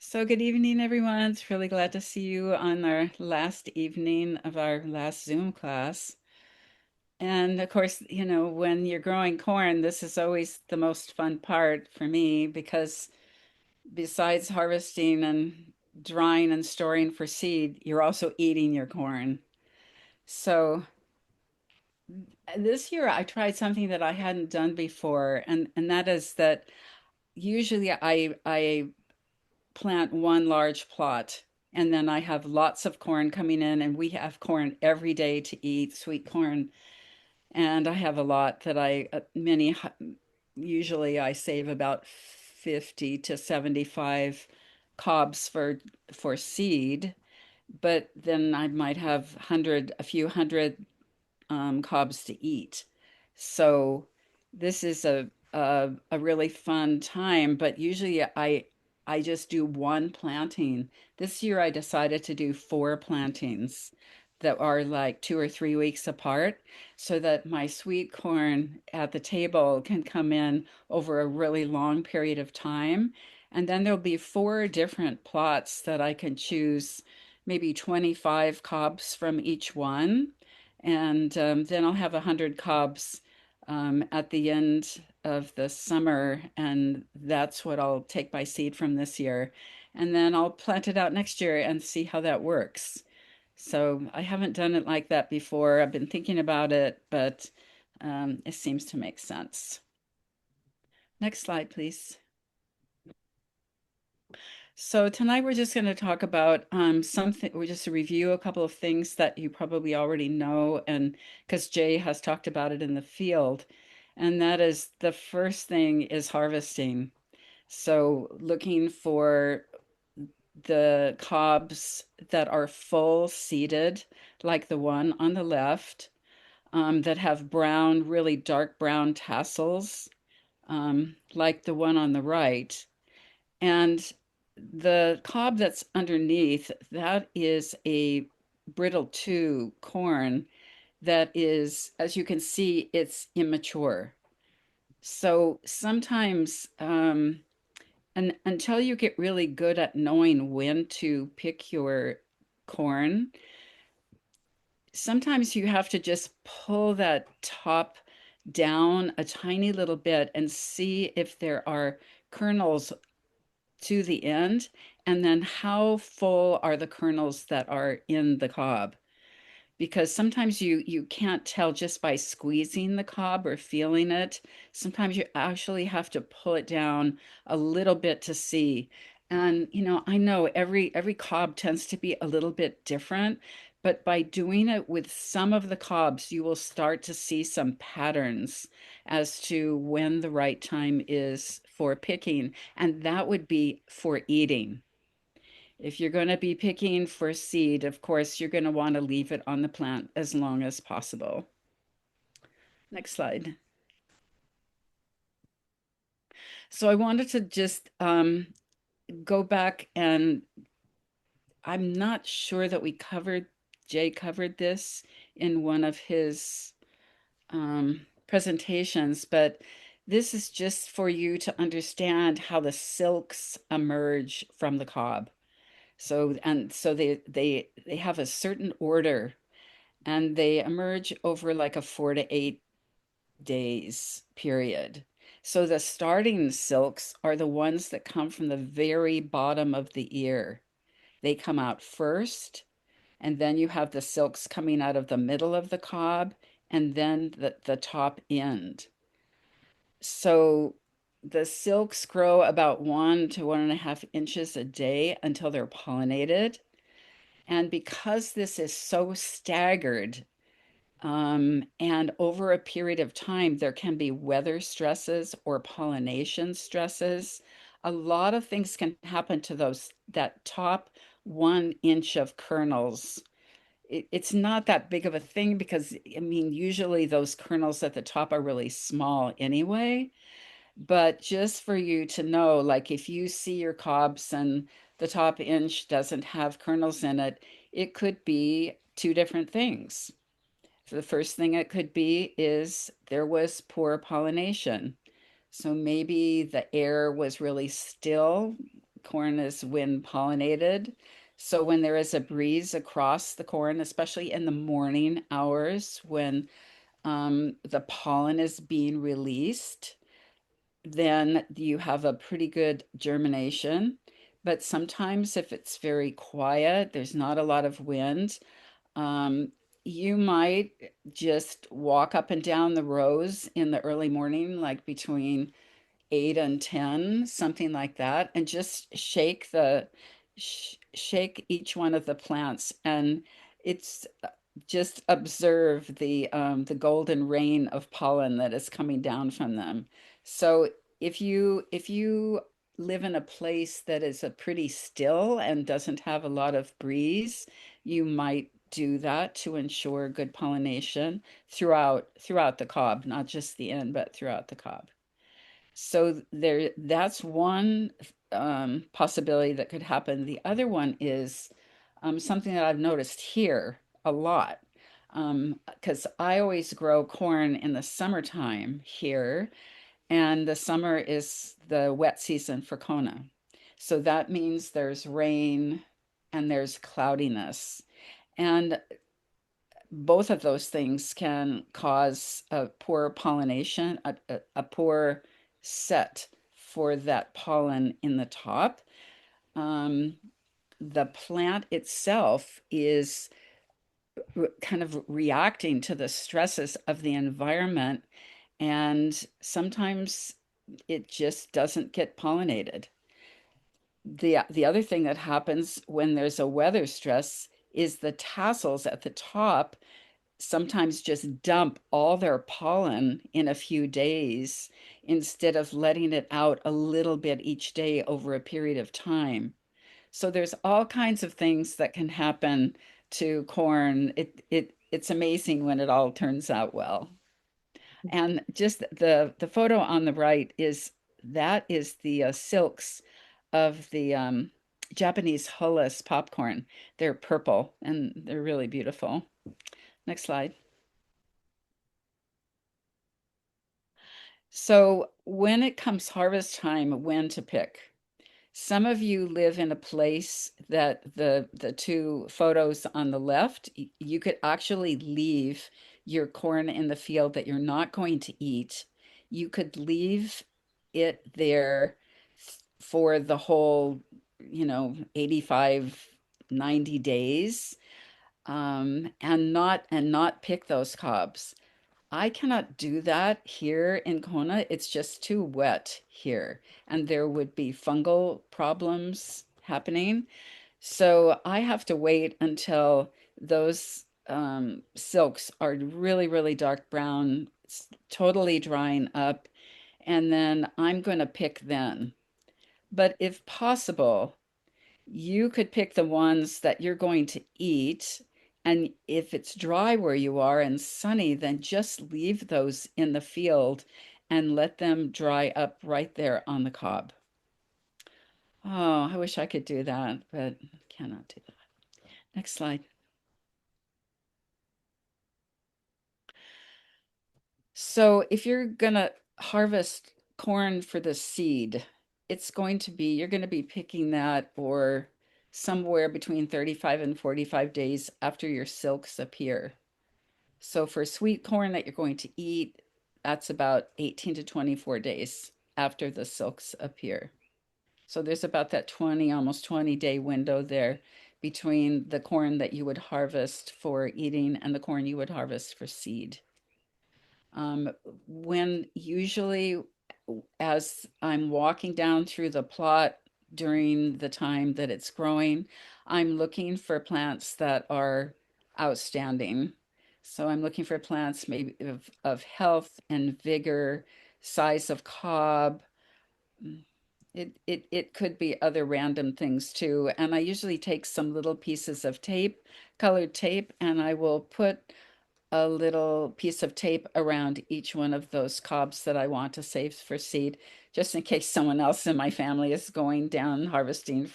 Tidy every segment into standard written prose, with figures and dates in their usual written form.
So good evening, everyone. It's really glad to see you on our last evening of our last Zoom class. And of course, when you're growing corn, this is always the most fun part for me because besides harvesting and drying and storing for seed, you're also eating your corn. So this year I tried something that I hadn't done before, and that is that usually I plant one large plot and then I have lots of corn coming in and we have corn every day to eat, sweet corn. And I have a lot that usually I save about 50 to 75 cobs for seed, but then I might have a few hundred cobs to eat. So this is a really fun time, but usually I just do one planting. This year I decided to do four plantings that are like 2 or 3 weeks apart so that my sweet corn at the table can come in over a really long period of time. And then there'll be four different plots that I can choose maybe 25 cobs from each one, and then I'll have 100 cobs at the end of the summer, and that's what I'll take my seed from this year. And then I'll plant it out next year and see how that works. So I haven't done it like that before. I've been thinking about it, but it seems to make sense. Next slide, please. So tonight we're just going to talk about something. We're just to review a couple of things that you probably already know, and because Jay has talked about it in the field, and that is the first thing is harvesting. So looking for the cobs that are full seeded, like the one on the left, that have brown, really dark brown tassels, like the one on the right. And the cob that's underneath, that is a brittle 2 corn that is, as you can see, it's immature. So sometimes, and until you get really good at knowing when to pick your corn, sometimes you have to just pull that top down a tiny little bit and see if there are kernels to the end, and then how full are the kernels that are in the cob. Because sometimes you can't tell just by squeezing the cob or feeling it. Sometimes you actually have to pull it down a little bit to see. And I know every cob tends to be a little bit different, but by doing it with some of the cobs, you will start to see some patterns as to when the right time is for picking, and that would be for eating. If you're going to be picking for seed, of course, you're going to want to leave it on the plant as long as possible. Next slide. So I wanted to just go back, and I'm not sure that Jay covered this in one of his presentations, but this is just for you to understand how the silks emerge from the cob. So they have a certain order, and they emerge over like a 4 to 8 days period. So the starting silks are the ones that come from the very bottom of the ear. They come out first, and then you have the silks coming out of the middle of the cob, and then the top end. So the silks grow about 1 to 1.5 inches a day until they're pollinated. And because this is so staggered, and over a period of time, there can be weather stresses or pollination stresses. A lot of things can happen to that top 1 inch of kernels. It's not that big of a thing because, I mean, usually those kernels at the top are really small anyway. But just for you to know, like if you see your cobs and the top inch doesn't have kernels in it, it could be two different things. So the first thing it could be is there was poor pollination. So maybe the air was really still corn is wind pollinated. So when there is a breeze across the corn, especially in the morning hours when the pollen is being released, then you have a pretty good germination. But sometimes if it's very quiet, there's not a lot of wind, um, you might just walk up and down the rows in the early morning, like between 8 and 10, something like that, and just shake each one of the plants, and it's just observe the golden rain of pollen that is coming down from them. So if you live in a place that is a pretty still and doesn't have a lot of breeze, you might do that to ensure good pollination throughout the cob, not just the end, but throughout the cob. So that's one possibility that could happen. The other one is something that I've noticed here a lot, because I always grow corn in the summertime here, and the summer is the wet season for Kona. So that means there's rain and there's cloudiness. And both of those things can cause a poor pollination, a poor set for that pollen in the top. Um, the plant itself is kind of reacting to the stresses of the environment, and sometimes it just doesn't get pollinated. The other thing that happens when there's a weather stress is the tassels at the top sometimes just dump all their pollen in a few days instead of letting it out a little bit each day over a period of time. So there's all kinds of things that can happen to corn. It's amazing when it all turns out well. And just the photo on the right is the silks of the Japanese Hullis popcorn. They're purple and they're really beautiful. Next slide. So when it comes harvest time, when to pick? Some of you live in a place that the two photos on the left, you could actually leave your corn in the field that you're not going to eat. You could leave it there for the whole, 85, 90 days, and not pick those cobs. I cannot do that here in Kona. It's just too wet here, and there would be fungal problems happening. So I have to wait until those silks are really, really dark brown, totally drying up, and then I'm going to pick then. But if possible, you could pick the ones that you're going to eat. And if it's dry where you are and sunny, then just leave those in the field and let them dry up right there on the cob. Oh, I wish I could do that, but cannot do that. Next slide. So if you're gonna harvest corn for the seed, you're going to be picking that or somewhere between 35 and 45 days after your silks appear. So for sweet corn that you're going to eat, that's about 18 to 24 days after the silks appear. So there's about that 20, almost 20-day window there between the corn that you would harvest for eating and the corn you would harvest for seed. Um, when usually, as I'm walking down through the plot during the time that it's growing, I'm looking for plants that are outstanding. So I'm looking for plants maybe of health and vigor, size of cob. It could be other random things too. And I usually take some little pieces of tape, colored tape, and I will put a little piece of tape around each one of those cobs that I want to save for seed, just in case someone else in my family is going down harvesting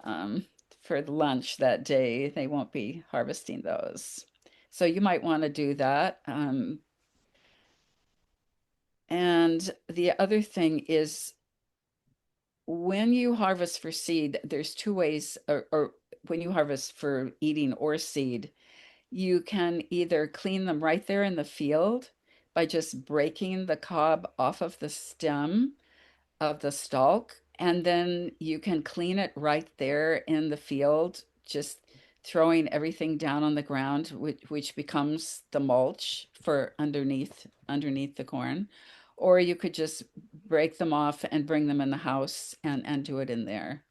um, for the lunch that day. They won't be harvesting those. So you might want to do that. And the other thing is when you harvest for seed, there's two ways, or when you harvest for eating or seed, you can either clean them right there in the field by just breaking the cob off of the stem of the stalk, and then you can clean it right there in the field, just throwing everything down on the ground, which becomes the mulch for underneath the corn. Or you could just break them off and bring them in the house and do it in there.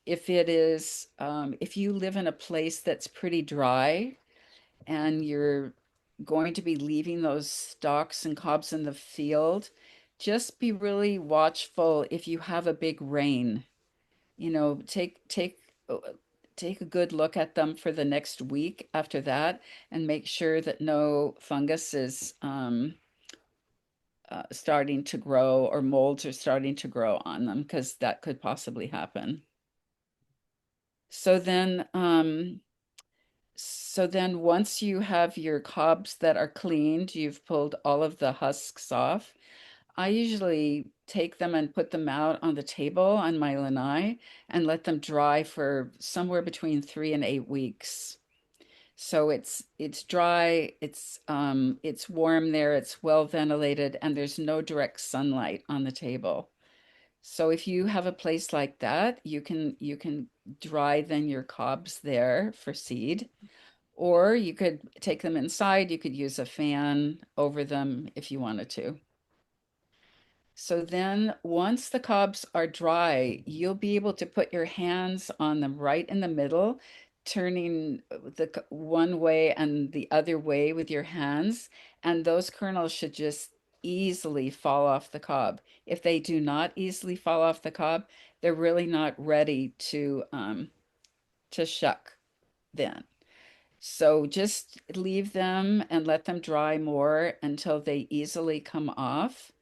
If you live in a place that's pretty dry and you're going to be leaving those stalks and cobs in the field, just be really watchful if you have a big rain. You know, take a good look at them for the next week after that and make sure that no fungus is starting to grow or molds are starting to grow on them because that could possibly happen. So then, once you have your cobs that are cleaned, you've pulled all of the husks off. I usually take them and put them out on the table on my lanai and let them dry for somewhere between 3 and 8 weeks. So it's dry, it's warm there, it's well ventilated, and there's no direct sunlight on the table. So if you have a place like that, you can dry then your cobs there for seed. Or you could take them inside. You could use a fan over them if you wanted to. So then once the cobs are dry, you'll be able to put your hands on them right in the middle, turning the one way and the other way with your hands, and those kernels should just easily fall off the cob. If they do not easily fall off the cob, they're really not ready to shuck then. So just leave them and let them dry more until they easily come off.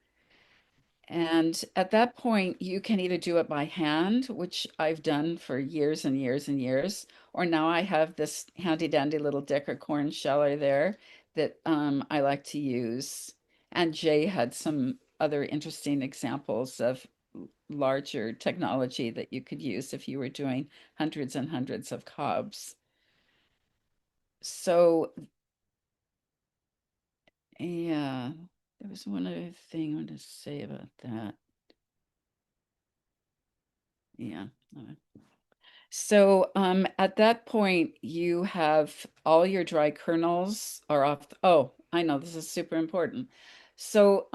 And at that point, you can either do it by hand, which I've done for years and years and years, or now I have this handy dandy little Decker corn sheller there that I like to use. And Jay had some other interesting examples of larger technology that you could use if you were doing hundreds and hundreds of cobs. So yeah, there was one other thing I wanted to say about that. Yeah. So at that point, you have all your dry kernels are off. Oh, I know this is super important. So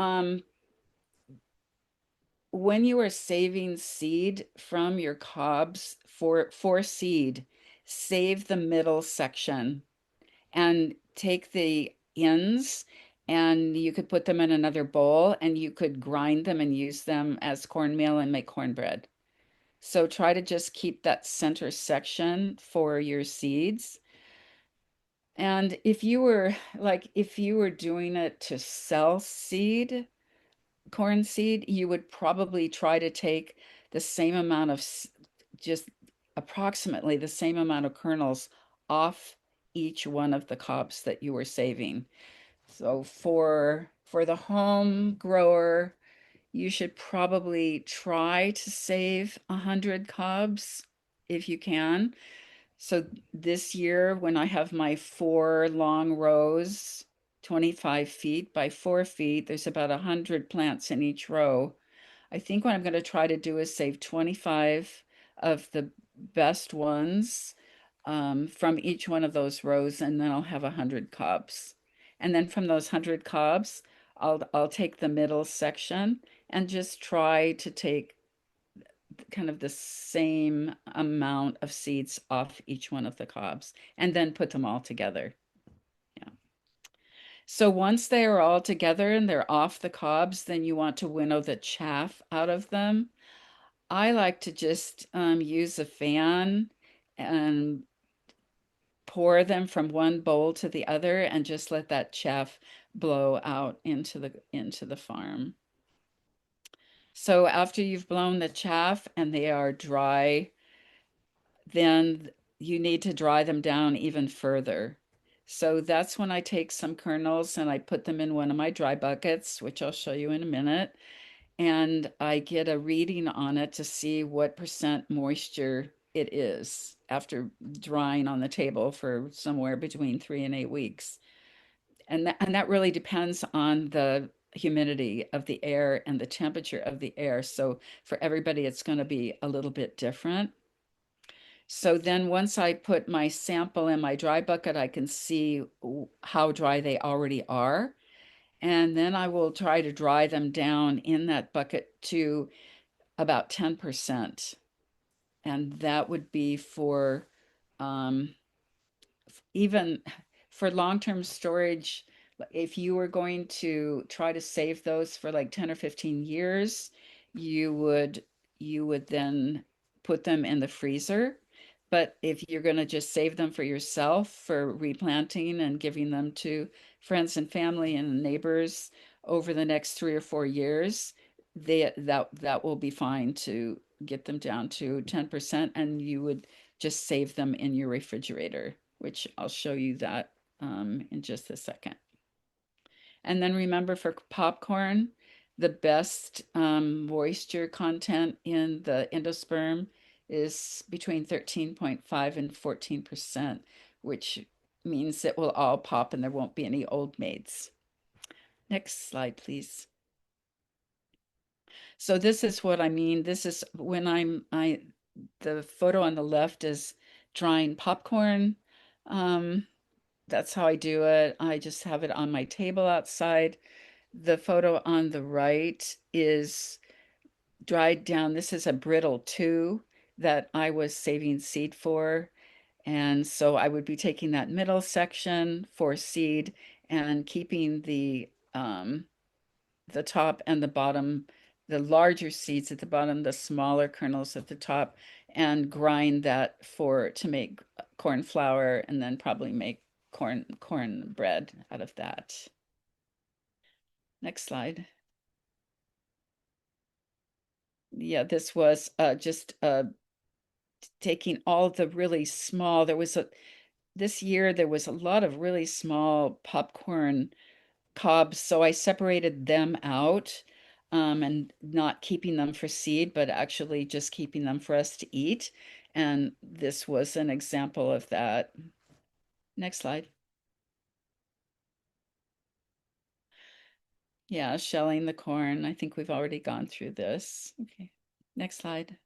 when you are saving seed from your cobs for seed, save the middle section and take the ends and you could put them in another bowl and you could grind them and use them as cornmeal and make cornbread. So try to just keep that center section for your seeds. And if you were doing it to sell seed, corn seed, you would probably try to take the same amount of just approximately the same amount of kernels off each one of the cobs that you were saving. So for the home grower, you should probably try to save 100 cobs if you can. So this year, when I have my four long rows, 25 feet by 4 feet, there's about 100 plants in each row. I think what I'm going to try to do is save 25 of the best ones from each one of those rows, and then I'll have 100 cobs. And then from those 100 cobs, I'll take the middle section and just try to take kind of the same amount of seeds off each one of the cobs and then put them all together. Yeah. So once they are all together and they're off the cobs, then you want to winnow the chaff out of them. I like to just use a fan and pour them from one bowl to the other and just let that chaff blow out into the farm. So after you've blown the chaff and they are dry, then you need to dry them down even further. So that's when I take some kernels and I put them in one of my dry buckets, which I'll show you in a minute. and I get a reading on it to see what percent moisture it is after drying on the table for somewhere between 3 and 8 weeks. And that really depends on the humidity of the air and the temperature of the air. So for everybody, it's going to be a little bit different. So then once I put my sample in my dry bucket, I can see how dry they already are. And then I will try to dry them down in that bucket to about 10%. And that would be for um, even for long-term storage. If you were going to try to save those for like 10 or 15 years, you would you would then put them in the freezer. But if you're going to just save them for yourself for replanting and giving them to friends and family and neighbors over the next 3 or 4 years, that will be fine to get them down to 10%, and you would just save them in your refrigerator, which I'll show you that in just a second. And then remember, for popcorn, the best moisture content in the endosperm is between 13.5 and 14%, which means it will all pop and there won't be any old maids. Next slide, please. So this is what I mean. This is when the photo on the left is drying popcorn. Um, that's how I do it. I just have it on my table outside. The photo on the right is dried down. This is a brittle 2 that I was saving seed for. And so I would be taking that middle section for seed and keeping the top and the bottom, the larger seeds at the bottom, the smaller kernels at the top, and grind that for to make corn flour, and then probably make corn bread out of that. Next slide. Yeah, this was just taking all the really small. This year there was a lot of really small popcorn cobs, so I separated them out, and not keeping them for seed, but actually just keeping them for us to eat. And this was an example of that. Next slide. Yeah, shelling the corn. I think we've already gone through this. Okay, next slide.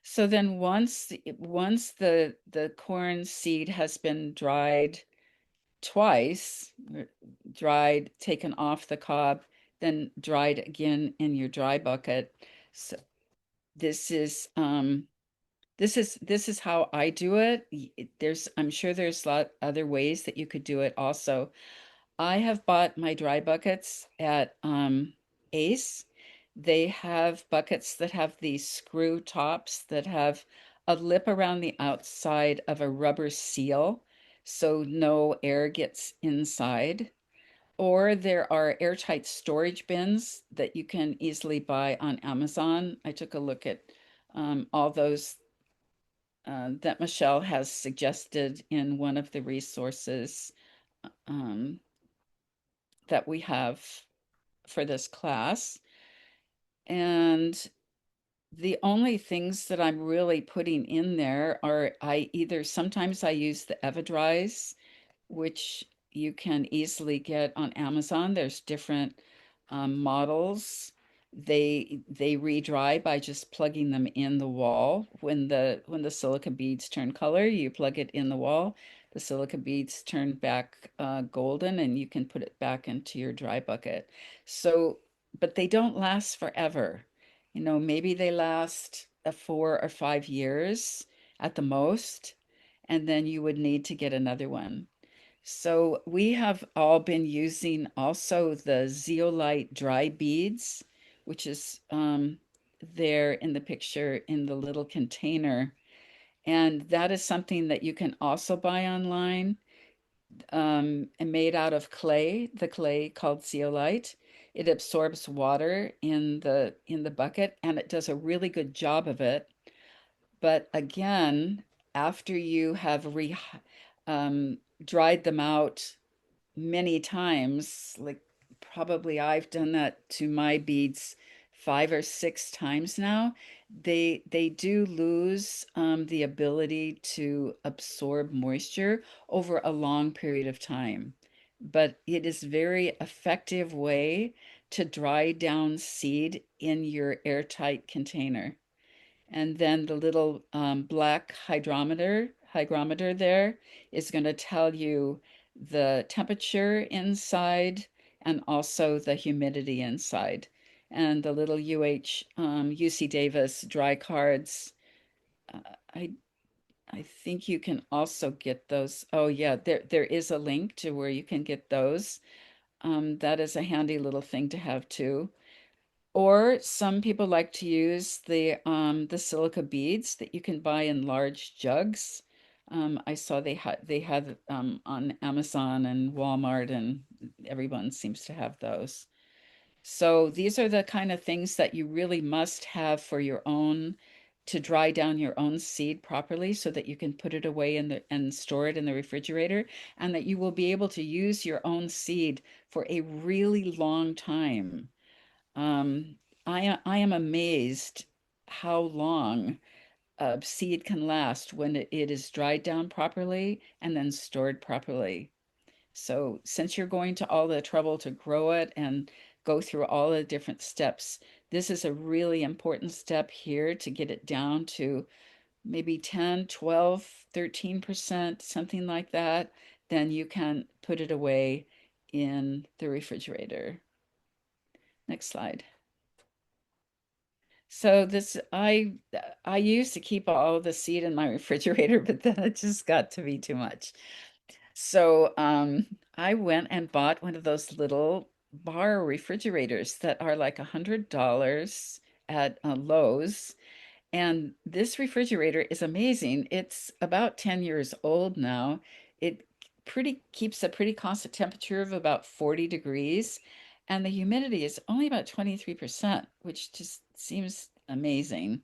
So then once the corn seed has been dried twice, dried, taken off the cob, then dried again in your dry bucket. So this is this is how I do it. I'm sure there's a lot other ways that you could do it also. I have bought my dry buckets at Ace. They have buckets that have these screw tops that have a lip around the outside of a rubber seal so no air gets inside. Or there are airtight storage bins that you can easily buy on Amazon. I took a look at all those that Michelle has suggested in one of the resources um, that we have for this class. And the only things that I'm really putting in there are sometimes I use the Evadrise, which you can easily get on Amazon. There's different models. They re-dry by just plugging them in the wall. When the silica beads turn color, you plug it in the wall. The silica beads turn back golden, and you can put it back into your dry bucket. So, but they don't last forever. Maybe they last 4 or 5 years at the most, and then you would need to get another one. So we have all been using also the zeolite dry beads, which is there in the picture in the little container. And that is something that you can also buy online, and made out of clay, the clay called zeolite. It absorbs water in the bucket, and it does a really good job of it. But again, after you have um, dried them out many times, like probably I've done that to my beads 5 or 6 times now. They do lose the ability to absorb moisture over a long period of time, but it is very effective way to dry down seed in your airtight container. And then the little black hygrometer there is going to tell you the temperature inside and also the humidity inside. And the little UC Davis dry cards, uh, I I think you can also get those. Oh yeah, there is a link to where you can get those. That is a handy little thing to have too. Or some people like to use the silica beads that you can buy in large jugs. I saw they had on Amazon and Walmart, and everyone seems to have those. So these are the kind of things that you really must have for your own to dry down your own seed properly so that you can put it away in the and store it in the refrigerator, and that you will be able to use your own seed for a really long time. um, I am amazed how long a seed can last when it is dried down properly and then stored properly. So since you're going to all the trouble to grow it and go through all the different steps, this is a really important step here to get it down to maybe 10, 12, 13%, something like that. Then you can put it away in the refrigerator. Next slide. So I used to keep all the seed in my refrigerator, but then it just got to be too much. So I went and bought one of those little bar refrigerators that are like $100 at Lowe's. And this refrigerator is amazing. It's about 10 years old now. It pretty keeps a pretty constant temperature of about 40 degrees, and the humidity is only about 23%, which just seems amazing.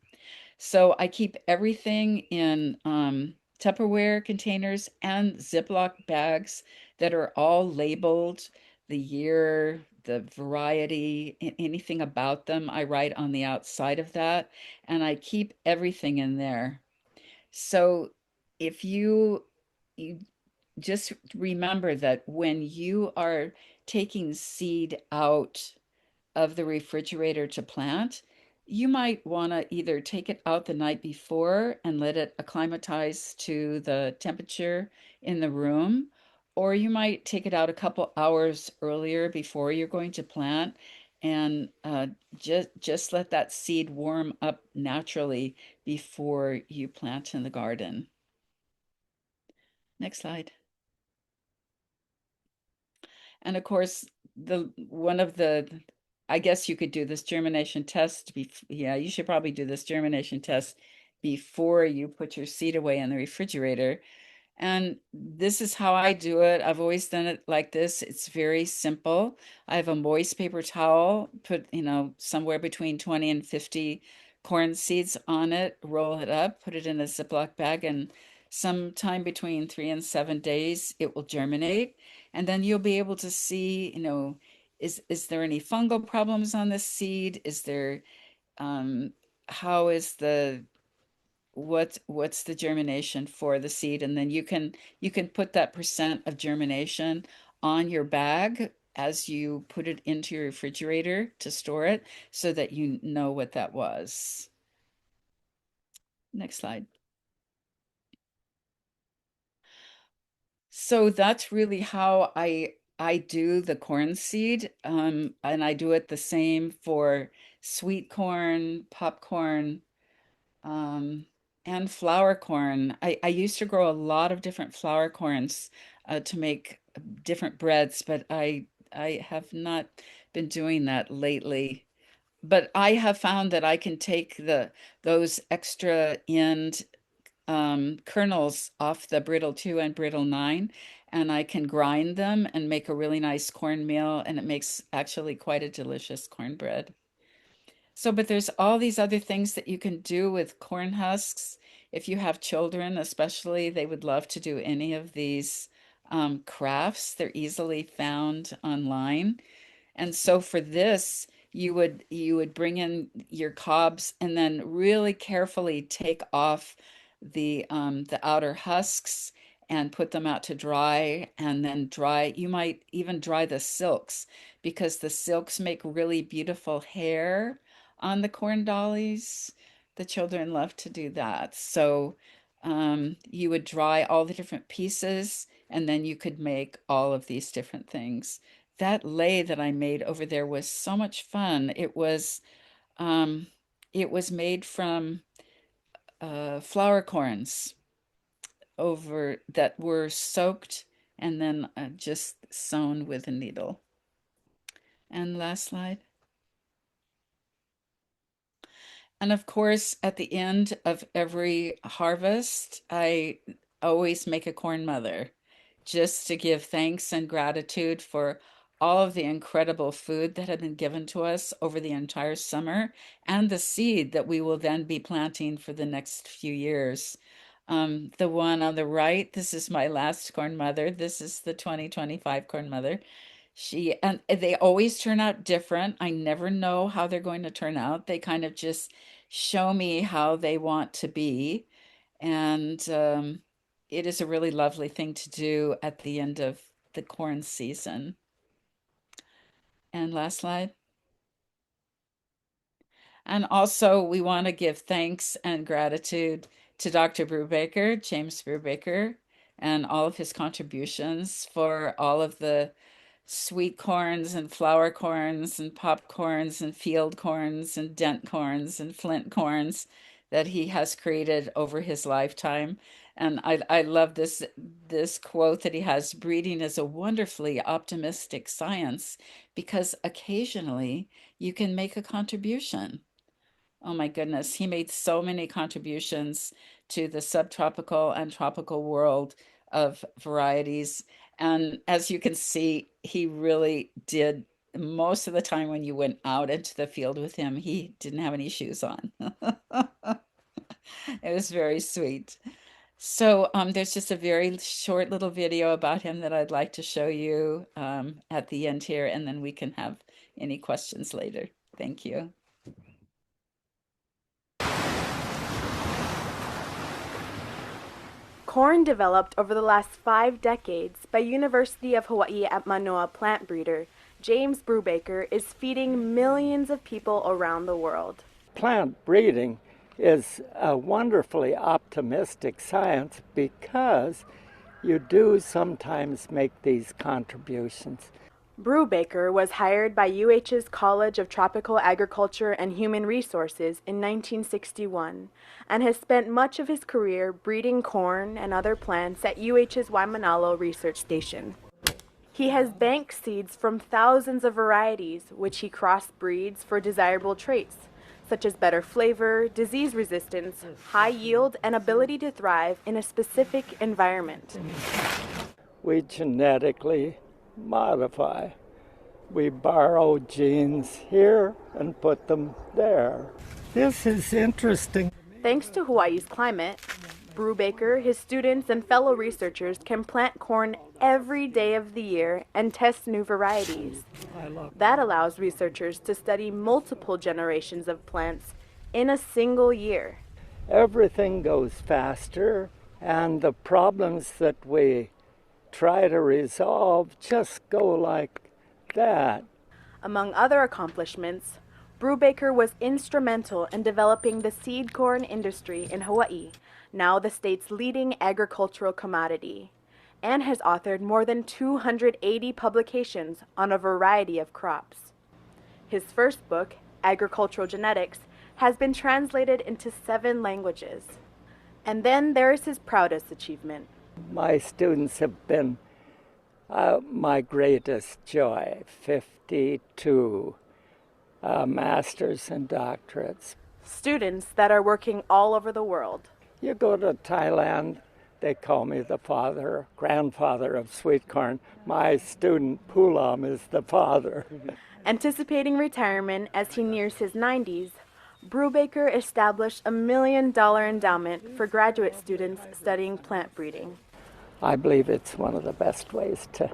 So I keep everything in Tupperware containers and Ziploc bags that are all labeled, the year, the variety, anything about them, I write on the outside of that, and I keep everything in there. So if you just remember that when you are taking seed out of the refrigerator to plant, you might want to either take it out the night before and let it acclimatize to the temperature in the room, or you might take it out a couple hours earlier before you're going to plant and just let that seed warm up naturally before you plant in the garden. Next slide. And of course, the one of the, I guess you could do this germination test. Yeah, you should probably do this germination test before you put your seed away in the refrigerator. And this is how I do it. I've always done it like this. It's very simple. I have a moist paper towel, put, somewhere between 20 and 50 corn seeds on it, roll it up, put it in a Ziploc bag, and sometime between 3 and 7 days, it will germinate. And then you'll be able to see, is there any fungal problems on the seed? Is there, um, how is the what's the germination for the seed, and then you can put that percent of germination on your bag as you put it into your refrigerator to store it so that you know what that was. Next slide. So that's really how I do the corn seed, and I do it the same for sweet corn, popcorn, um, and flour corn. I used to grow a lot of different flour corns to make different breads, but I have not been doing that lately. But I have found that I can take those extra end kernels off the brittle 2 and brittle 9, and I can grind them and make a really nice cornmeal, and it makes actually quite a delicious cornbread. So, but there's all these other things that you can do with corn husks. If you have children, especially, they would love to do any of these crafts. They're easily found online. And so for this, you would bring in your cobs and then really carefully take off the outer husks and put them out to dry and then dry. You might even dry the silks because the silks make really beautiful hair on the corn dollies. The children love to do that. So you would dry all the different pieces and then you could make all of these different things. That lei that I made over there was so much fun. Um, it was made from flour corns over that were soaked and then just sewn with a needle. And last slide. And of course, at the end of every harvest, I always make a corn mother just to give thanks and gratitude for all of the incredible food that had been given to us over the entire summer and the seed that we will then be planting for the next few years. The one on the right, this is my last corn mother. This is the 2025 corn mother. And they always turn out different. I never know how they're going to turn out. They kind of just show me how they want to be. And it is a really lovely thing to do at the end of the corn season. And last slide. And also, we want to give thanks and gratitude to Dr. Brubaker, James Brubaker, and all of his contributions for all of the sweet corns and flour corns and popcorns and field corns and dent corns and flint corns that he has created over his lifetime. And I love this quote that he has, breeding is a wonderfully optimistic science because occasionally you can make a contribution. Oh my goodness, he made so many contributions to the subtropical and tropical world of varieties. And as you can see, he really did most of the time when you went out into the field with him, he didn't have any shoes on. It was very sweet. So there's just a very short little video about him that I'd like to show you at the end here, and then we can have any questions later. Thank you. Corn developed over the last 5 decades by University of Hawaii at Manoa plant breeder James Brubaker is feeding millions of people around the world. Plant breeding is a wonderfully optimistic science because you do sometimes make these contributions. Brubaker was hired by UH's College of Tropical Agriculture and Human Resources in 1961 and has spent much of his career breeding corn and other plants at UH's Waimanalo Research Station. He has banked seeds from thousands of varieties, which he crossbreeds for desirable traits, such as better flavor, disease resistance, high yield, and ability to thrive in a specific environment. We genetically modify. We borrow genes here and put them there. This is interesting. Thanks to Hawaii's climate, Brubaker, his students, and fellow researchers can plant corn every day of the year and test new varieties. That allows researchers to study multiple generations of plants in a single year. Everything goes faster, and the problems that we try to resolve just go like that. Among other accomplishments, Brubaker was instrumental in developing the seed corn industry in Hawaii, now the state's leading agricultural commodity, and has authored more than 280 publications on a variety of crops. His first book, Agricultural Genetics, has been translated into 7 languages. And then there is his proudest achievement. My students have been my greatest joy, 52 masters and doctorates. Students that are working all over the world. You go to Thailand, they call me the grandfather of sweet corn. My student Pulam is the father. Anticipating retirement as he nears his 90s, Brubaker established $1 million endowment for graduate students studying plant breeding. I believe it's one of the best ways to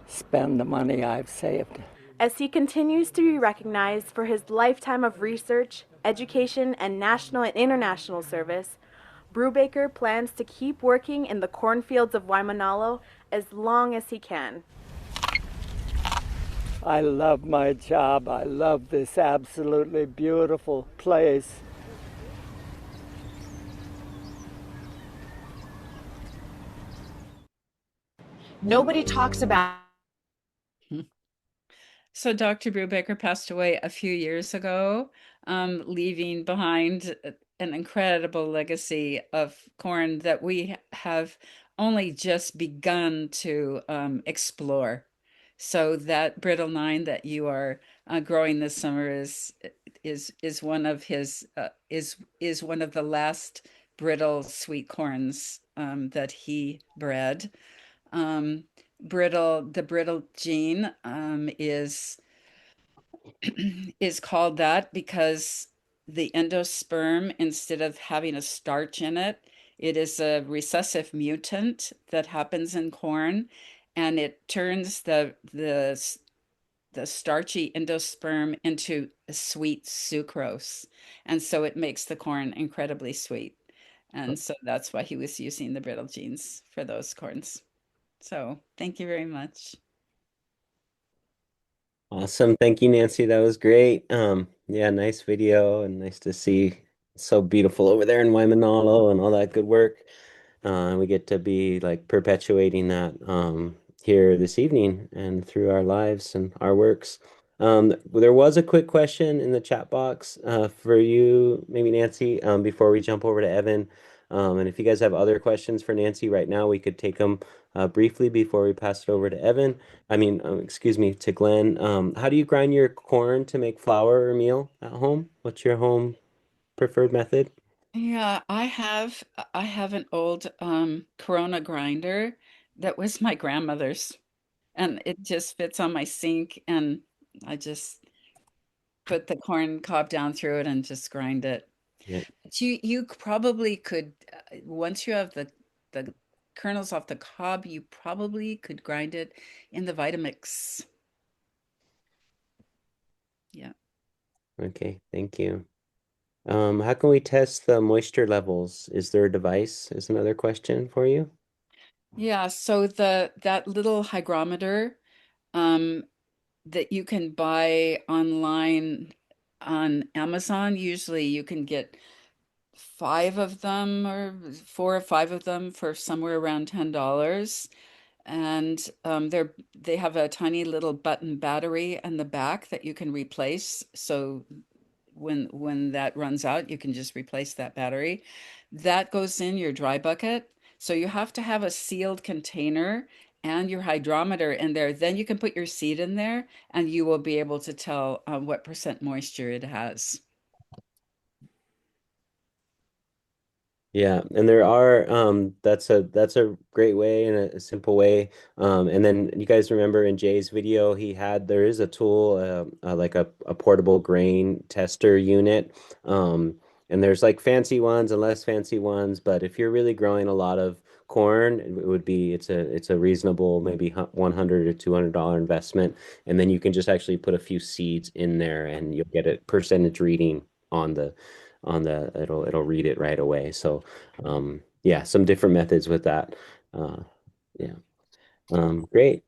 spend the money I've saved. As he continues to be recognized for his lifetime of research, education, and national and international service, Brubaker plans to keep working in the cornfields of Waimanalo as long as he can. I love my job. I love this absolutely beautiful place. Nobody talks about. So Dr. Brubaker passed away a few years ago, leaving behind an incredible legacy of corn that we have only just begun to explore. So that brittle nine that you are growing this summer is one of his is one of the last brittle sweet corns that he bred. Um, the brittle gene is called that because the endosperm, instead of having a starch in it, it is a recessive mutant that happens in corn, and it turns the starchy endosperm into a sweet sucrose, and so it makes the corn incredibly sweet. And so that's why he was using the brittle genes for those corns. So thank you very much. Awesome. Thank you, Nancy. That was great. Yeah, nice video and nice to see. It's so beautiful over there in Waimanalo and all that good work. We get to be like perpetuating that here this evening and through our lives and our works. There was a quick question in the chat box for you, maybe Nancy, before we jump over to Evan. And if you guys have other questions for Nancy right now, we could take them briefly before we pass it over to Evan. Excuse me, to Glenn. How do you grind your corn to make flour or meal at home? What's your home preferred method? Yeah, I have an old Corona grinder that was my grandmother's, and it just fits on my sink, and I just put the corn cob down through it and just grind it. Yeah. But you probably could once you have the kernels off the cob, you probably could grind it in the Vitamix. Yeah. Okay, thank you. How can we test the moisture levels? Is there a device? Is another question for you. Yeah, so the that little hygrometer um that you can buy online on Amazon. Usually you can get five of them or four or five of them for somewhere around $10. And they have a tiny little button battery in the back that you can replace. So when that runs out, you can just replace that battery. That goes in your dry bucket. So you have to have a sealed container and your hydrometer in there. Then you can put your seed in there and you will be able to tell what percent moisture it has. Yeah, and there are that's a great way and a simple way. And then you guys remember in Jay's video, there is a tool like a portable grain tester unit. And there's like fancy ones and less fancy ones, but if you're really growing a lot of corn, it's a reasonable maybe $100 or $200 investment, and then you can just actually put a few seeds in there and you'll get a percentage reading on the it'll read it right away. So yeah, some different methods with that. Uh, yeah. Great.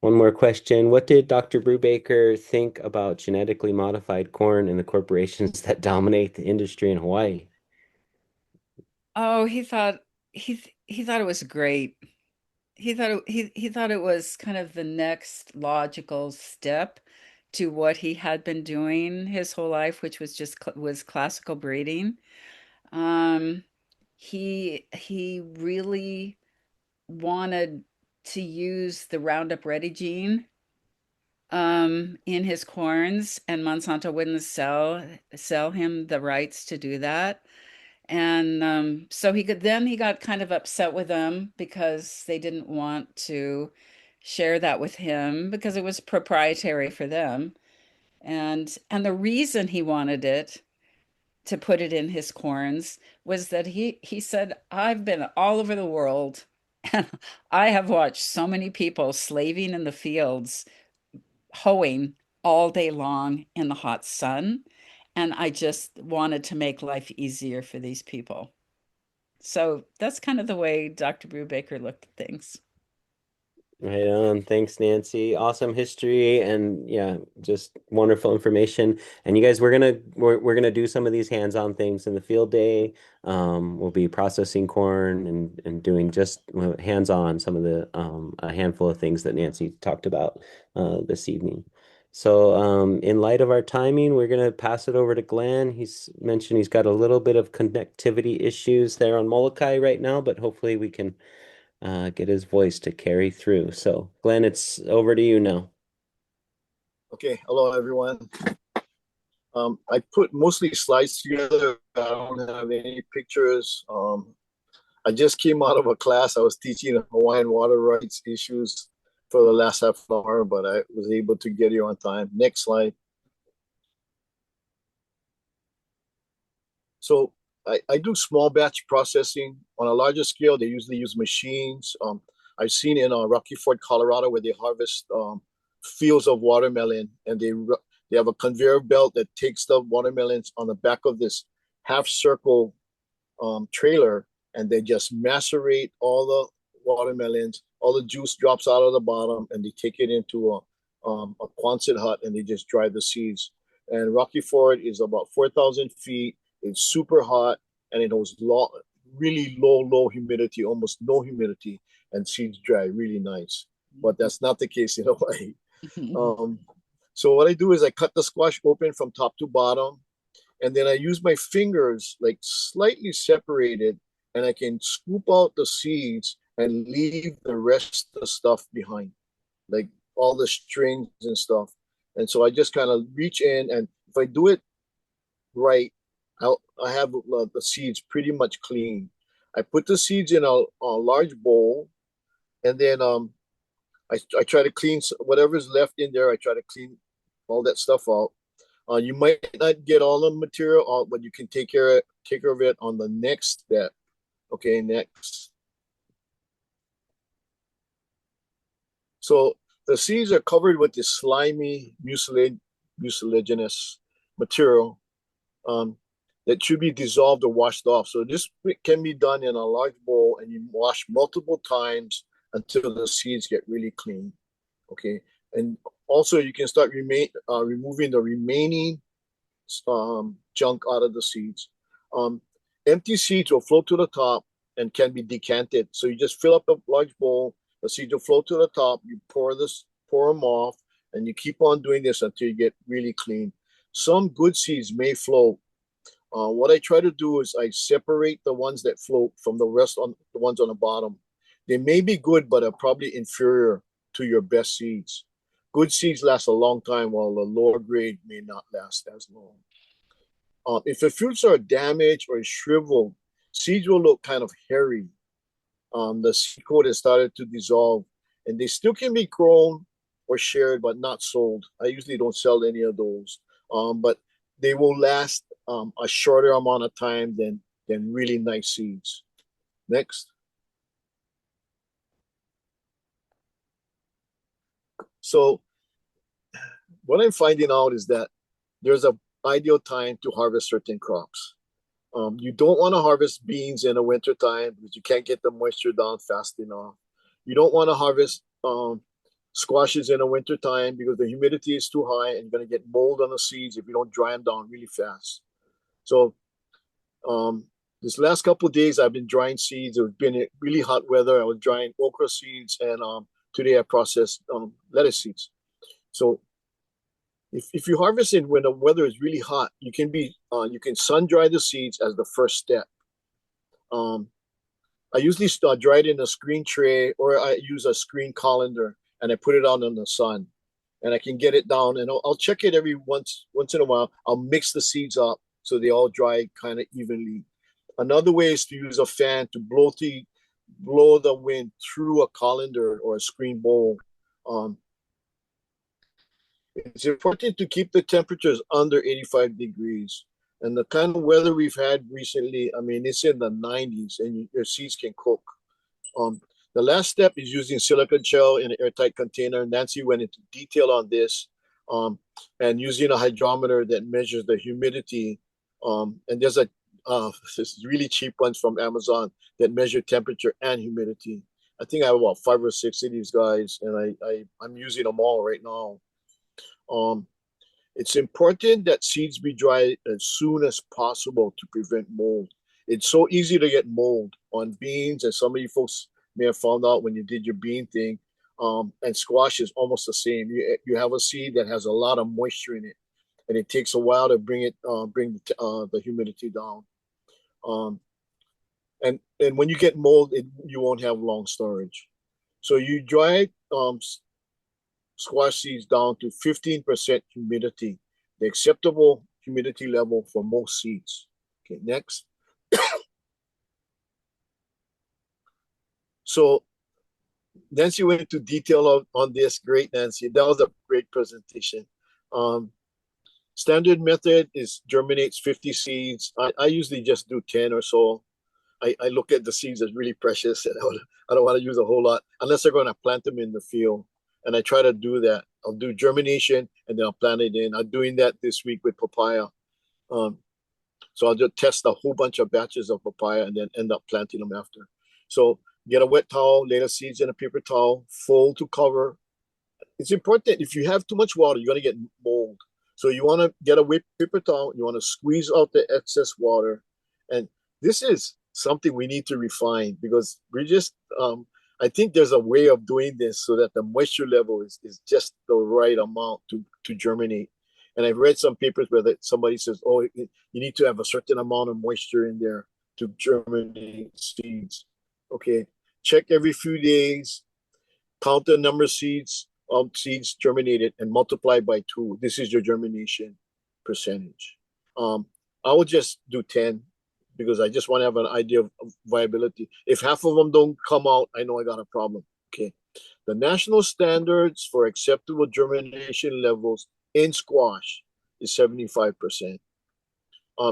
One more question. What did Dr. Brubaker think about genetically modified corn and the corporations that dominate the industry in Hawaii? Oh, he thought it was great. He thought it was kind of the next logical step to what he had been doing his whole life, which was just was classical breeding. Um, he really wanted to use the Roundup Ready gene in his corns, and Monsanto wouldn't sell him the rights to do that. And so he got kind of upset with them because they didn't want to share that with him because it was proprietary for them. And the reason he wanted it to put it in his corns was that he said, I've been all over the world And I have watched so many people slaving in the fields, hoeing all day long in the hot sun. And I just wanted to make life easier for these people. So that's kind of the way Dr. Brubaker looked at things. Right on. Thanks, Nancy. Awesome history and yeah, just wonderful information. And you guys, we're gonna do some of these hands-on things in the field day. We'll be processing corn and doing just hands-on some of the a handful of things that Nancy talked about this evening. So in light of our timing, we're gonna pass it over to Glenn. He's mentioned he's got a little bit of connectivity issues there on Molokai right now, but hopefully we can get his voice to carry through. So, Glenn, it's over to you now. Okay, hello everyone. I put mostly slides together. I don't have any pictures. I just came out of a class. I was teaching Hawaiian water rights issues for the last half an hour, but I was able to get here on time. Next slide. So I do small batch processing. On a larger scale, they usually use machines. I've seen in Rocky Ford, Colorado, where they harvest fields of watermelon, and they have a conveyor belt that takes the watermelons on the back of this half circle trailer, and they just macerate all the watermelons. All the juice drops out of the bottom, and they take it into a Quonset hut, and they just dry the seeds. And Rocky Ford is about 4,000 feet. It's super hot, and it has really low humidity, almost no humidity, and seeds dry really nice. But that's not the case in Hawaii. So what I do is I cut the squash open from top to bottom, and then I use my fingers like slightly separated, and I can scoop out the seeds and leave the rest of the stuff behind, like all the strings and stuff. And so I just kind of reach in, and if I do it right, I have the seeds pretty much clean. I put the seeds in a large bowl, and then I try to clean whatever's left in there. I try to clean all that stuff out. You might not get all the material out, but you can take care of it on the next step. Okay, next. So the seeds are covered with this slimy mucilaginous material that should be dissolved or washed off. So this can be done in a large bowl, and you wash multiple times until the seeds get really clean. Okay, and also you can start removing the remaining junk out of the seeds. Empty seeds will float to the top and can be decanted. So you just fill up a large bowl, the seeds will float to the top, you pour them off, and you keep on doing this until you get really clean. Some good seeds may float. What I try to do is I separate the ones that float from the rest on the ones on the bottom. They may be good, but are probably inferior to your best seeds. Good seeds last a long time, while the lower grade may not last as long. If the fruits are damaged or shriveled, seeds will look kind of hairy. The seed coat has started to dissolve, and they still can be grown or shared, but not sold. I usually don't sell any of those, but they will last a shorter amount of time than really nice seeds. Next. So what I'm finding out is that there's an ideal time to harvest certain crops. You don't want to harvest beans in the winter time because you can't get the moisture down fast enough. You don't want to harvest squashes in the winter time because the humidity is too high, and you're going to get mold on the seeds if you don't dry them down really fast. So this last couple of days, I've been drying seeds. It's been really hot weather. I was drying okra seeds, and today I processed lettuce seeds. So if you harvest it when the weather is really hot, you can sun dry the seeds as the first step. I usually dry it in a screen tray, or I use a screen colander, and I put it out in the sun, and I can get it down, and I'll check it every once in a while. I'll mix the seeds up so they all dry kind of evenly. Another way is to use a fan to blow the wind through a colander or a screen bowl. It's important to keep the temperatures under 85 degrees. And the kind of weather we've had recently, I mean, it's in the 90s, and your seeds can cook. The last step is using silicone gel in an airtight container. Nancy went into detail on this, and using a hydrometer that measures the humidity. And there's this really cheap ones from Amazon that measure temperature and humidity. I think I have about 5 or 6 of these guys, and I'm using them all right now. It's important that seeds be dried as soon as possible to prevent mold. It's so easy to get mold on beans, and some of you folks may have found out when you did your bean thing. And squash is almost the same. You have a seed that has a lot of moisture in it, and it takes a while to bring the humidity down. And when you get mold, you won't have long storage. So you dry squash seeds down to 15% humidity, the acceptable humidity level for most seeds. Okay, next. So Nancy went into detail on this. Great, Nancy. That was a great presentation. Standard method is germinates 50 seeds. I usually just do 10 or so. I look at the seeds as really precious, and I don't want to use a whole lot unless they're going to plant them in the field. And I try to do that. I'll do germination and then I'll plant it in. I'm doing that this week with papaya. So I'll just test a whole bunch of batches of papaya and then end up planting them after. So get a wet towel, lay the seeds in a paper towel, fold to cover. It's important. If you have too much water, you're going to get mold. So you want to get a wet paper towel. You want to squeeze out the excess water. And this is something we need to refine, because we just, I think there's a way of doing this so that the moisture level is just the right amount to germinate. And I've read some papers where somebody says, oh, you need to have a certain amount of moisture in there to germinate seeds. Okay, check every few days, count the number of seeds germinated and multiply by 2. This is your germination percentage. I will just do 10 because I just want to have an idea of viability. If half of them don't come out, I know I got a problem. Okay. The national standards for acceptable germination levels in squash is 75%.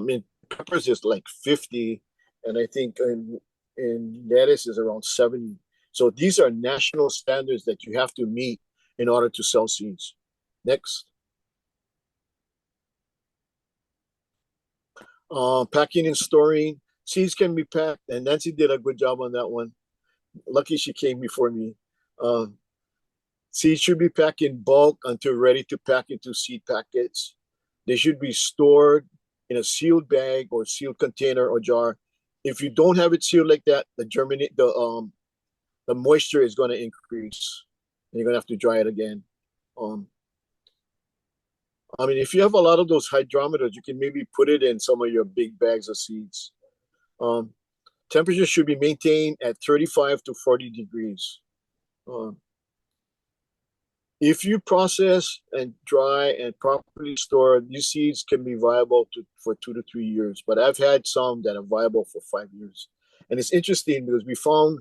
In peppers is like 50, and I think in lettuce is around 70. So these are national standards that you have to meet in order to sell seeds. Next. Packing and storing. Seeds can be packed, and Nancy did a good job on that one. Lucky she came before me. Seeds should be packed in bulk until ready to pack into seed packets. They should be stored in a sealed bag or sealed container or jar. If you don't have it sealed like that, the moisture is going to increase, and you're going to have to dry it again. I mean, if you have a lot of those hydrometers, you can maybe put it in some of your big bags of seeds. Temperature should be maintained at 35 to 40 degrees. If you process and dry and properly store, these seeds can be viable for 2 to 3 years. But I've had some that are viable for 5 years. And it's interesting because we found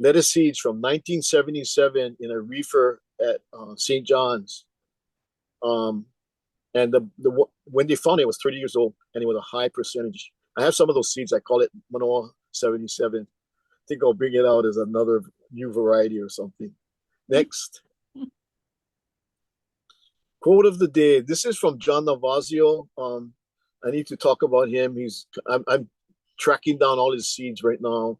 lettuce seeds from 1977 in a reefer at St. John's. And when they found it, it was 30 years old, and it was a high percentage. I have some of those seeds. I call it Manoa 77. I think I'll bring it out as another new variety or something. Next. Quote of the day. This is from John Navazio. I need to talk about him. I'm tracking down all his seeds right now.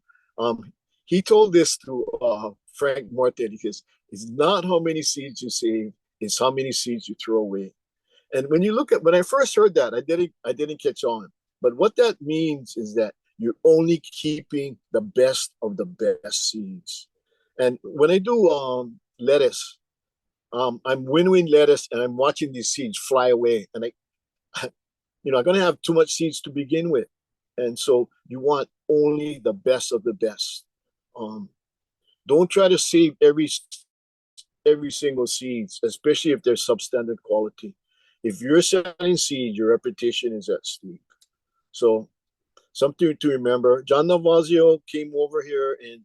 He told this to Frank Morton. He says, it's not how many seeds you save, it's how many seeds you throw away. And when I first heard that, I didn't catch on. But what that means is that you're only keeping the best of the best seeds. And when I do lettuce, I'm winnowing lettuce and I'm watching these seeds fly away. And I'm going to have too much seeds to begin with. And so you want only the best of the best. Don't try to save every single seeds, especially if they're substandard quality. If you're selling seeds, your reputation is at stake. So something to remember. John Navazio came over here in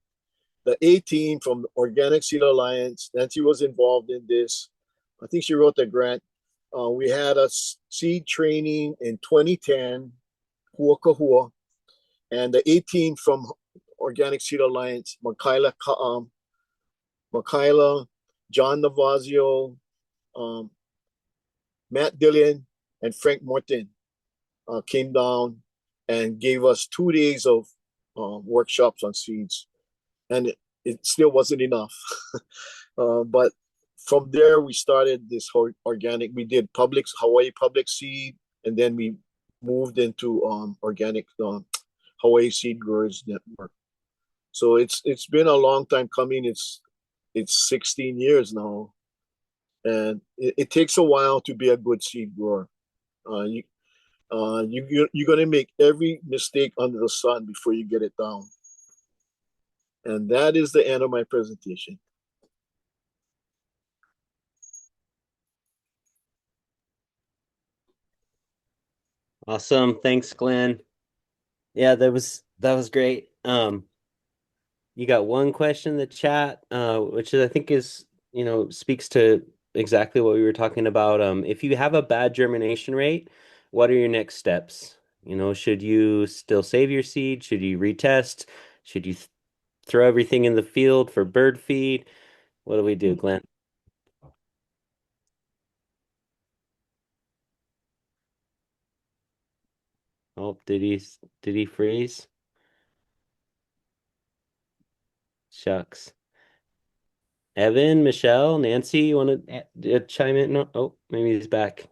the A team from the Organic Seed Alliance. Nancy was involved in this. I think she wrote the grant. We had a seed training in 2010, Huakahua, and the A team from Organic Seed Alliance, Makayla, John Navazio, um, Matt Dillon, and Frank Morton came down and gave us 2 days of workshops on seeds, and it still wasn't enough. But from there, we started this whole organic. We did Hawaii Public Seed, and then we moved into organic Hawaii Seed Growers Network. So it's been a long time coming. It's 16 years now, and it takes a while to be a good seed grower. You you're gonna make every mistake under the sun before you get it down. And that is the end of my presentation. Awesome. Thanks, Glenn. Yeah, that was great. You got one question in the chat, which I think is, speaks to exactly what we were talking about. If you have a bad germination rate, what are your next steps? Should you still save your seed? Should you retest? Should you throw everything in the field for bird feed? What do we do, Glenn? Oh, did he freeze? Shucks. Evan, Michelle, Nancy, you want to chime in? No, oh, maybe he's back.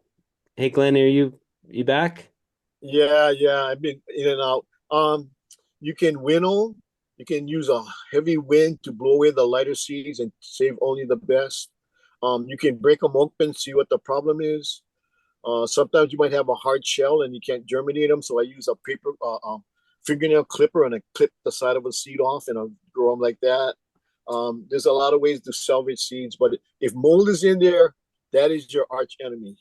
Hey, Glenn, are you back? Yeah, I've been in and out. You can winnow. You can use a heavy wind to blow away the lighter seeds and save only the best. You can break them open, see what the problem is. Sometimes you might have a hard shell and you can't germinate them, so I use a fingernail clipper and I clip the side of a seed off and I'll grow them like that. There's a lot of ways to salvage seeds, but if mold is in there, that is your arch enemy.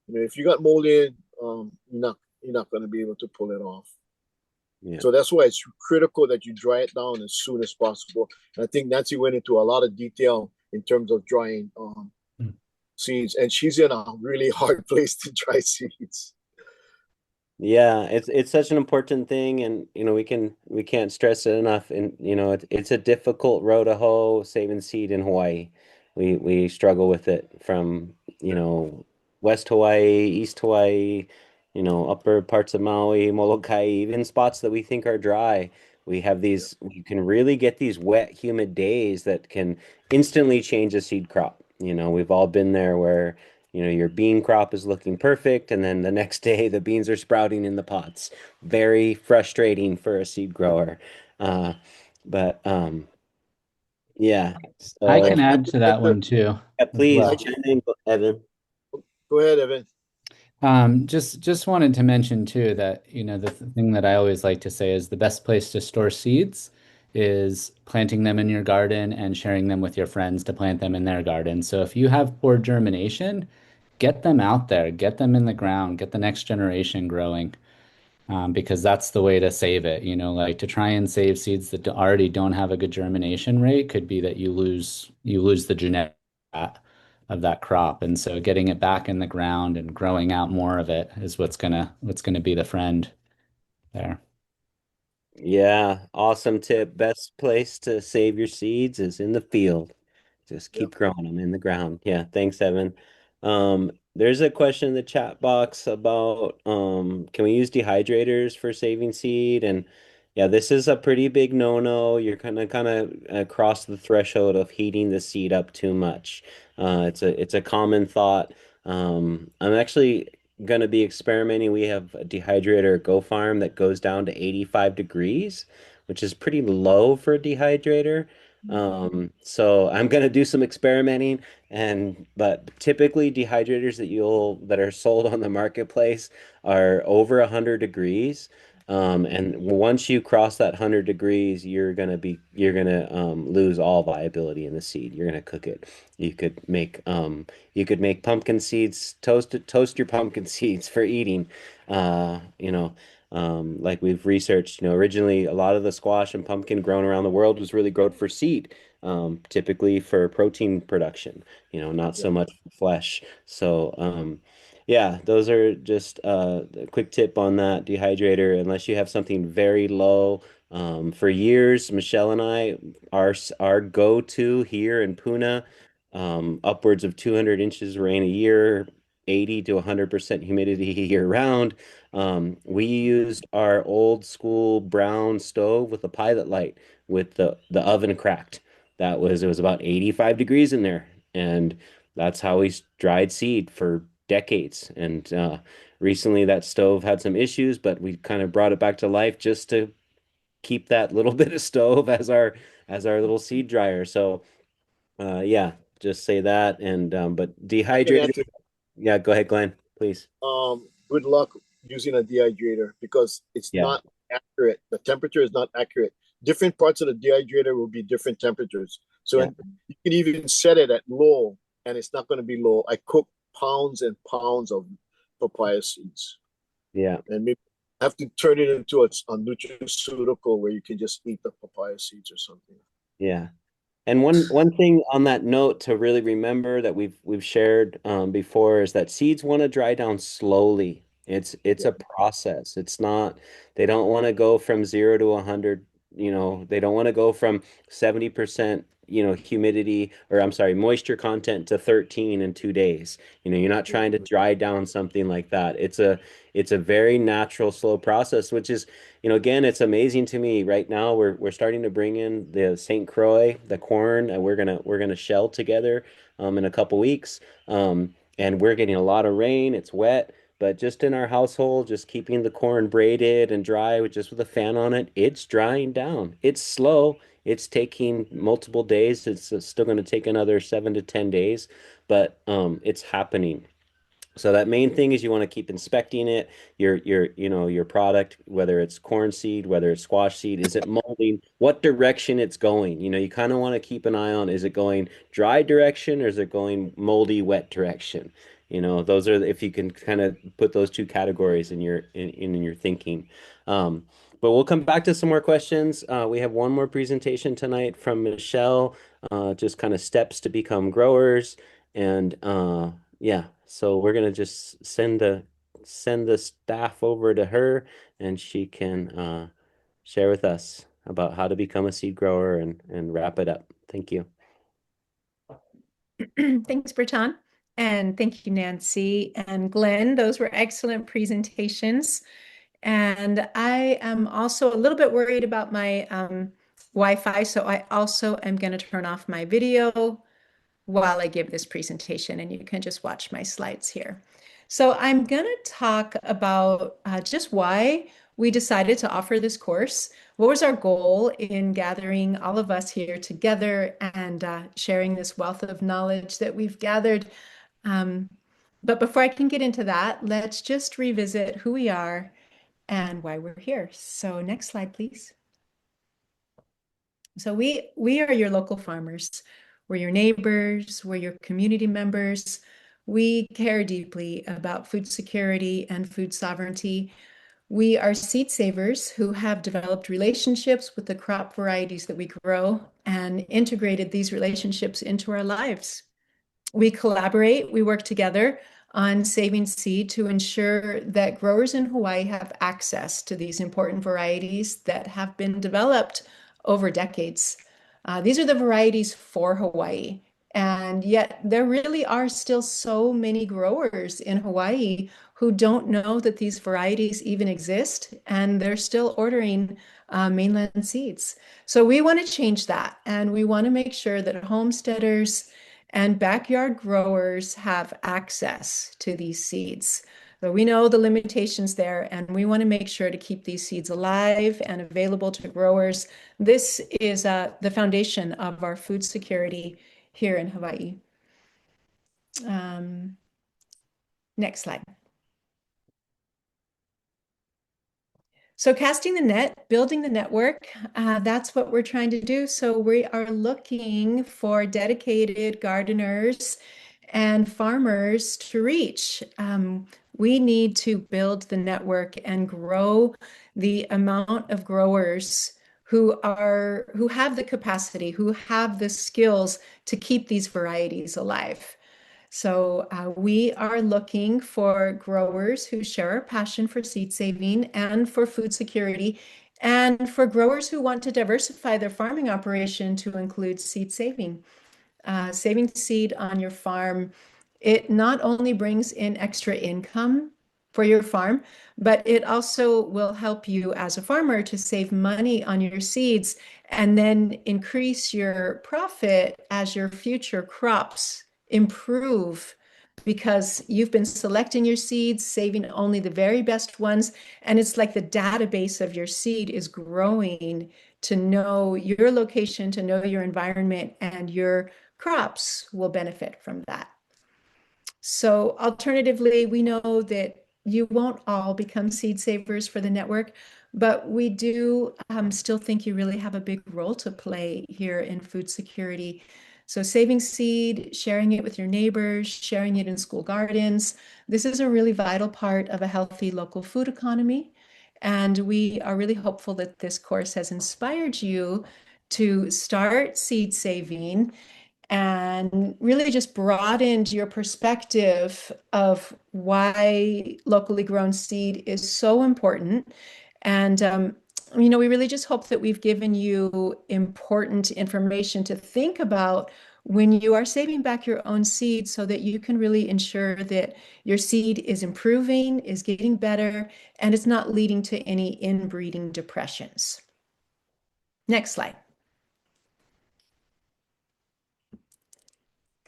If you got mold in, you're not going to be able to pull it off. Yeah. So that's why it's critical that you dry it down as soon as possible. And I think Nancy went into a lot of detail in terms of drying seeds, and she's in a really hard place to dry seeds. Yeah, it's such an important thing, and we can't stress it enough. And it's a difficult row to hoe saving seed in Hawaii. We struggle with it from West Hawaii, East Hawaii, upper parts of Maui, Molokai, even spots that we think are dry. You can really get these wet, humid days that can instantly change a seed crop. We've all been there where your bean crop is looking perfect, and then the next day the beans are sprouting in the pots. Very frustrating for a seed grower. But yeah. I So can add to that one too, yeah, as please well. chime in, Evan. Go ahead, Evan. Just wanted to mention too that, the thing that I always like to say is the best place to store seeds is planting them in your garden and sharing them with your friends to plant them in their garden. So if you have poor germination, get them out there, get them in the ground, get the next generation growing, because that's the way to save it. Like to try and save seeds that already don't have a good germination rate could be that you lose the genetic of that crop. And so getting it back in the ground and growing out more of it is what's gonna be the friend there. Yeah, awesome tip. Best place to save your seeds is in the field. Just Yep. keep growing them in the ground. Yeah, thanks, Evan. There's a question in the chat box about can we use dehydrators for saving seed? And yeah, this is a pretty big no-no. You're kind of cross the threshold of heating the seed up too much. It's a common thought. I'm actually gonna be experimenting. We have a dehydrator at Go Farm that goes down to 85 degrees, which is pretty low for a dehydrator. So I'm gonna do some experimenting, but typically dehydrators that are sold on the marketplace are over 100 degrees. And once you cross that 100 degrees, you're gonna lose all viability in the seed. You're gonna cook it. You could make pumpkin seeds, toast your pumpkin seeds for eating. Like we've researched, originally a lot of the squash and pumpkin grown around the world was really grown for seed, typically for protein production, not so Yep. much flesh. So, yeah, those are just a quick tip on that dehydrator. Unless you have something very low, For years, Michelle and I, our go-to here in Puna, upwards of 200 inches of rain a year, 80 to 100% humidity year round. We used our old school brown stove with a pilot light with the oven cracked. It was about 85 degrees in there. And that's how we dried seed for decades. And recently that stove had some issues, but we kind of brought it back to life just to keep that little bit of stove as our little seed dryer. So yeah, just say that. And but I can dehydrated. add to Yeah, go ahead, Glenn, please. good luck using a dehydrator because it's Yeah, not accurate. The temperature is not accurate. Different parts of the dehydrator will be different temperatures. So yeah, you can even set it at low and it's not going to be low. I cook pounds and pounds of papaya seeds yeah. and maybe have to turn it into a nutraceutical where you can just eat the papaya seeds or something. Yeah. And one thing on that note to really remember that we've shared before is that seeds want to dry down slowly. It's Yeah. a process. It's not they don't want to go from 0 to 100, they don't want to go from 70%, humidity or I'm sorry, moisture content to 13 in 2 days. You're not trying to dry down something like that. It's a very natural, slow process, which is again, it's amazing to me right now. We're starting to bring in the St. Croix, the corn, and we're gonna shell together in a couple weeks. And we're getting a lot of rain. It's wet, but just in our household, just keeping the corn braided and dry with a fan on it, it's drying down. It's slow. It's taking multiple days. It's still going to take another 7 to 10 days, but it's happening. So that main thing is you want to keep inspecting it, your product, whether it's corn seed, whether it's squash seed, is it molding, what direction it's going? You kind of want to keep an eye on, is it going dry direction or is it going moldy, wet direction? Those are if you can kind of put those two categories in your thinking. But we'll come back to some more questions. We have one more presentation tonight from Michelle, just kind of steps to become growers. And yeah, so we're gonna just send the staff over to her, and she can share with us about how to become a seed grower and wrap it up. Thank you. Thanks, Bertan. And thank you, Nancy and Glenn. Those were excellent presentations. And I am also a little bit worried about my Wi-Fi, so I also am going to turn off my video while I give this presentation, and you can just watch my slides here. So I'm going to talk about just why we decided to offer this course. What was our goal in gathering all of us here together and sharing this wealth of knowledge that we've gathered? But before I can get into that, let's just revisit who we are and why we're here. So next slide, please. So we are your local farmers. We're your neighbors, we're your community members. We care deeply about food security and food sovereignty. We are seed savers who have developed relationships with the crop varieties that we grow and integrated these relationships into our lives. We collaborate, we work together on saving seed to ensure that growers in Hawaii have access to these important varieties that have been developed over decades. These are the varieties for Hawaii. And yet there really are still so many growers in Hawaii who don't know that these varieties even exist, and they're still ordering mainland seeds. So we want to change that, and we want to make sure that homesteaders and backyard growers have access to these seeds. But we know the limitations there, and we want to make sure to keep these seeds alive and available to growers. This is the foundation of our food security here in Hawaii. Next slide. So casting the net, building the network, that's what we're trying to do. So we are looking for dedicated gardeners and farmers to reach. We need to build the network and grow the amount of growers who have the capacity, who have the skills to keep these varieties alive. So we are looking for growers who share our passion for seed saving and for food security And for growers who want to diversify their farming operation to include seed saving. Saving seed on your farm, it not only brings in extra income for your farm, but it also will help you as a farmer to save money on your seeds and then increase your profit as your future crops improve because you've been selecting your seeds, saving only the very best ones, and it's like the database of your seed is growing to know your location, to know your environment, and your crops will benefit from that. So alternatively, we know that you won't all become seed savers for the network, but we do still think you really have a big role to play here in food security. So saving seed, sharing it with your neighbors, sharing it in school gardens, this is a really vital part of a healthy local food economy. And we are really hopeful that this course has inspired you to start seed saving and really just broadened your perspective of why locally grown seed is so important. And, we really just hope that we've given you important information to think about when you are saving back your own seed so that you can really ensure that your seed is improving, is getting better, and it's not leading to any inbreeding depressions. Next slide.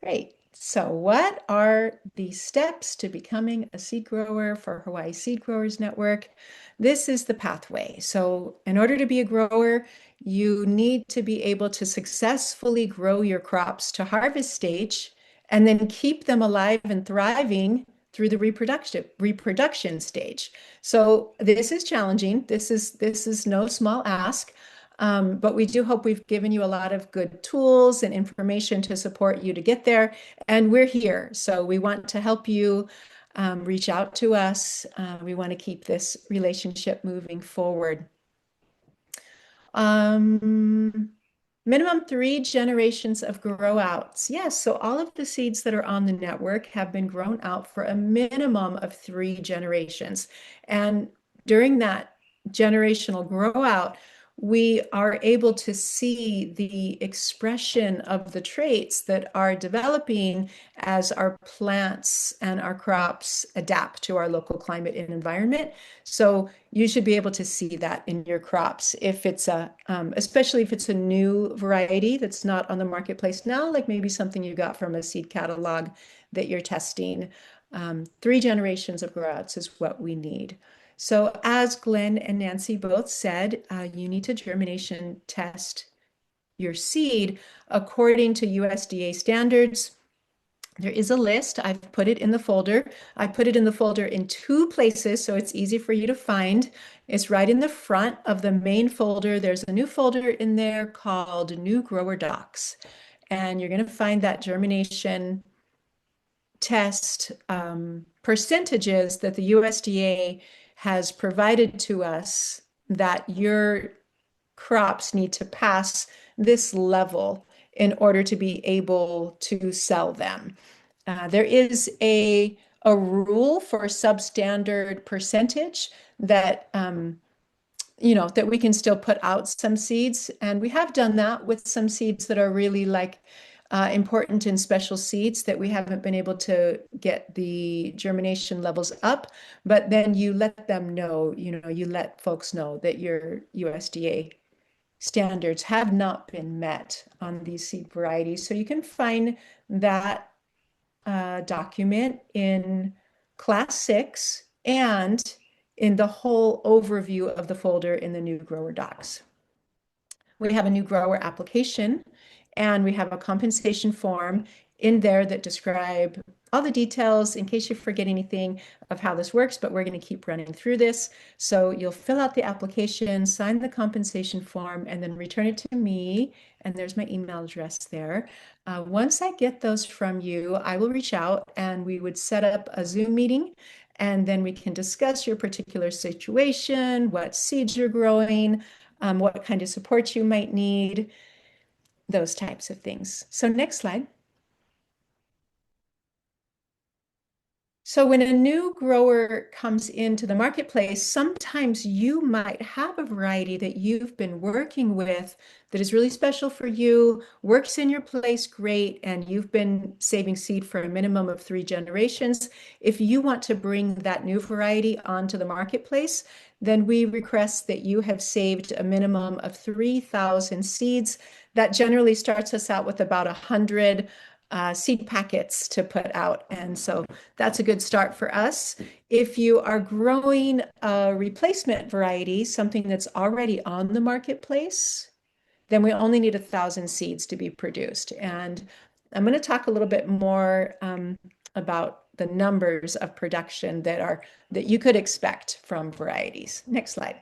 Great. So what are the steps to becoming a seed grower for Hawaii Seed Growers Network? This is the pathway. So in order to be a grower, you need to be able to successfully grow your crops to harvest stage and then keep them alive and thriving through the reproduction stage. So this is challenging. This is no small ask. But we do hope we've given you a lot of good tools and information to support you to get there. And we're here. So we want to help you reach out to us. We want to keep this relationship moving forward. Minimum 3 generations of grow outs. Yes, so all of the seeds that are on the network have been grown out for a minimum of 3 generations. And during that generational grow out, we are able to see the expression of the traits that are developing as our plants and our crops adapt to our local climate and environment. So you should be able to see that in your crops if it's especially if it's a new variety that's not on the marketplace now, like maybe something you got from a seed catalog that you're testing. 3 generations of grow outs is what we need. So as Glenn and Nancy both said, you need to germination test your seed according to USDA standards. There is a list. I've put it in the folder. I put it in the folder in 2 places, so it's easy for you to find. It's right in the front of the main folder. There's a new folder in there called New Grower Docs. And you're going to find that germination test percentages that the USDA has provided to us that your crops need to pass this level in order to be able to sell them. There is a rule for substandard percentage that that we can still put out some seeds, and we have done that with some seeds that are really like important in special seeds that we haven't been able to get the germination levels up, but then you let them know, you let folks know that your USDA standards have not been met on these seed varieties. So you can find that document in Class 6 and in the whole overview of the folder in the New Grower Docs. We have a new grower application, and we have a compensation form in there that describe all the details in case you forget anything of how this works, but we're going to keep running through this. So you'll fill out the application, sign the compensation form, and then return it to me. And there's my email address there. Once I get those from you, I will reach out and we would set up a Zoom meeting, and then we can discuss your particular situation, what seeds you're growing, what kind of support you might need, those types of things. So next slide. So when a new grower comes into the marketplace, sometimes you might have a variety that you've been working with that is really special for you, works in your place great, and you've been saving seed for a minimum of 3 generations. If you want to bring that new variety onto the marketplace, then we request that you have saved a minimum of 3,000 seeds. That generally starts us out with about 100 seed packets to put out. And so that's a good start for us. If you are growing a replacement variety, something that's already on the marketplace, then we only need 1,000 seeds to be produced. And I'm going to talk a little bit more about the numbers of production that you could expect from varieties. Next slide.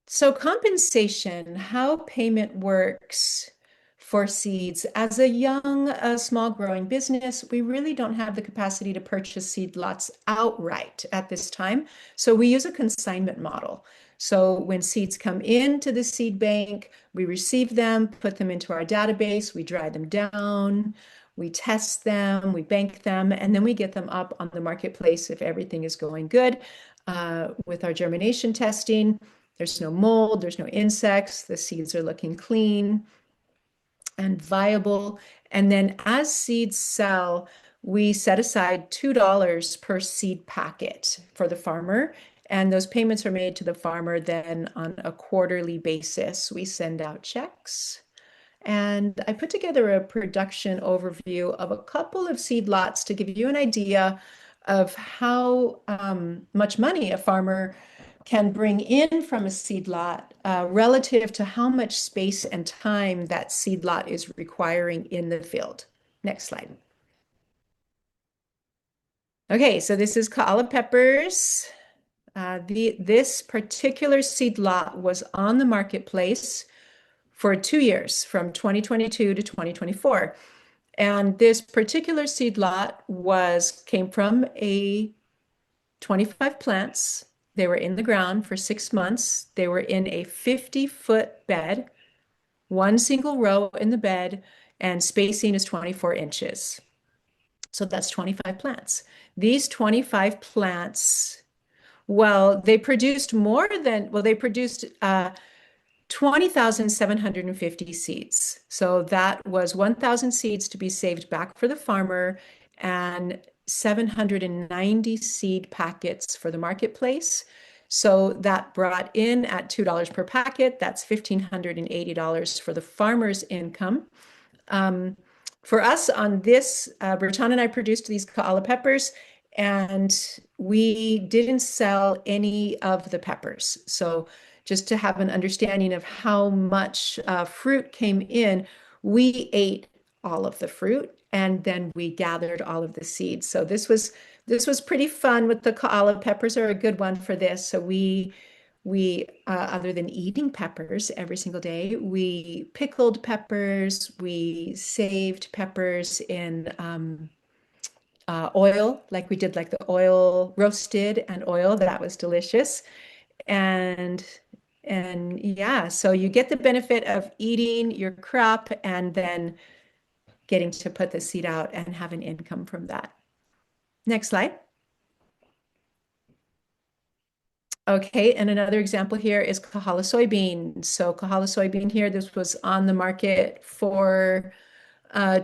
So compensation, how payment works for seeds. As a young, small growing business, we really don't have the capacity to purchase seed lots outright at this time. So we use a consignment model. So when seeds come into the seed bank, we receive them, put them into our database, we dry them down, we test them, we bank them, and then we get them up on the marketplace if everything is going good with our germination testing. There's no mold, there's no insects, the seeds are looking clean and viable. And then as seeds sell, we set aside $2 per seed packet for the farmer. And those payments are made to the farmer then on a quarterly basis. We send out checks. And I put together a production overview of a couple of seed lots to give you an idea of how much money a farmer can bring in from a seed lot relative to how much space and time that seed lot is requiring in the field. Next slide. Okay, so this is Kaala peppers. This particular seed lot was on the marketplace for 2 years, from 2022 to 2024. And this particular seed lot came from 25 plants. They were in the ground for 6 months. They were in a 50-foot bed, one single row in the bed, and spacing is 24 inches. So that's 25 plants. These 25 plants, they produced 20,750 seeds. So that was 1,000 seeds to be saved back for the farmer and 790 seed packets for the marketplace. So that brought in at $2 per packet, that's $1,580 for the farmer's income. For us on this, Bertan and I produced these Kaala peppers, and we didn't sell any of the peppers. So just to have an understanding of how much fruit came in, we ate all of the fruit and then we gathered all of the seeds. So this was pretty fun with the Kaala peppers are a good one for this. So we other than eating peppers every single day, we pickled peppers, we saved peppers in oil, like we did like the oil roasted and oil, that was delicious. And yeah, so you get the benefit of eating your crop and then getting to put the seed out and have an income from that. Next slide. Okay, and another example here is Kahala soybean. So Kahala soybean here, this was on the market for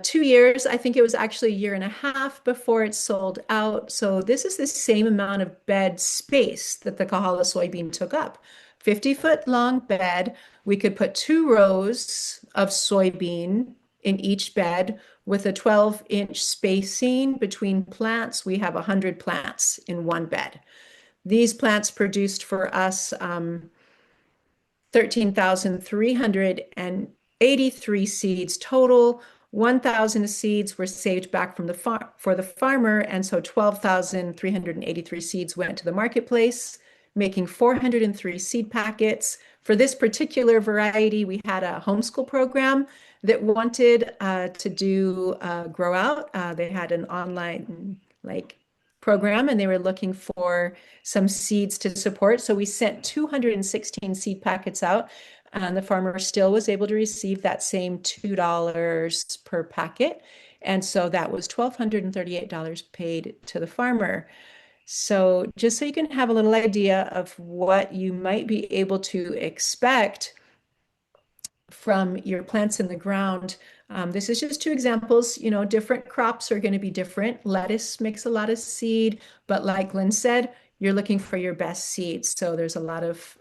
2 years. I think it was actually a year and a half before it sold out. So this is the same amount of bed space that the Kahala soybean took up. 50-foot long bed. We could put 2 rows of soybean in each bed with a 12-inch spacing between plants. We have 100 plants in one bed. These plants produced for us 13,383 seeds total. 1,000 seeds were saved back from for the farmer, and so 12,383 seeds went to the marketplace, making 403 seed packets. For this particular variety, we had a homeschool program that wanted to do grow out. They had an online program, and they were looking for some seeds to support. So we sent 216 seed packets out, and the farmer still was able to receive that same $2 per packet. And so that was $1,238 paid to the farmer. So just so you can have a little idea of what you might be able to expect from your plants in the ground. This is just two examples. Different crops are going to be different. Lettuce makes a lot of seed, but like Lynn said, you're looking for your best seeds. So there's a lot of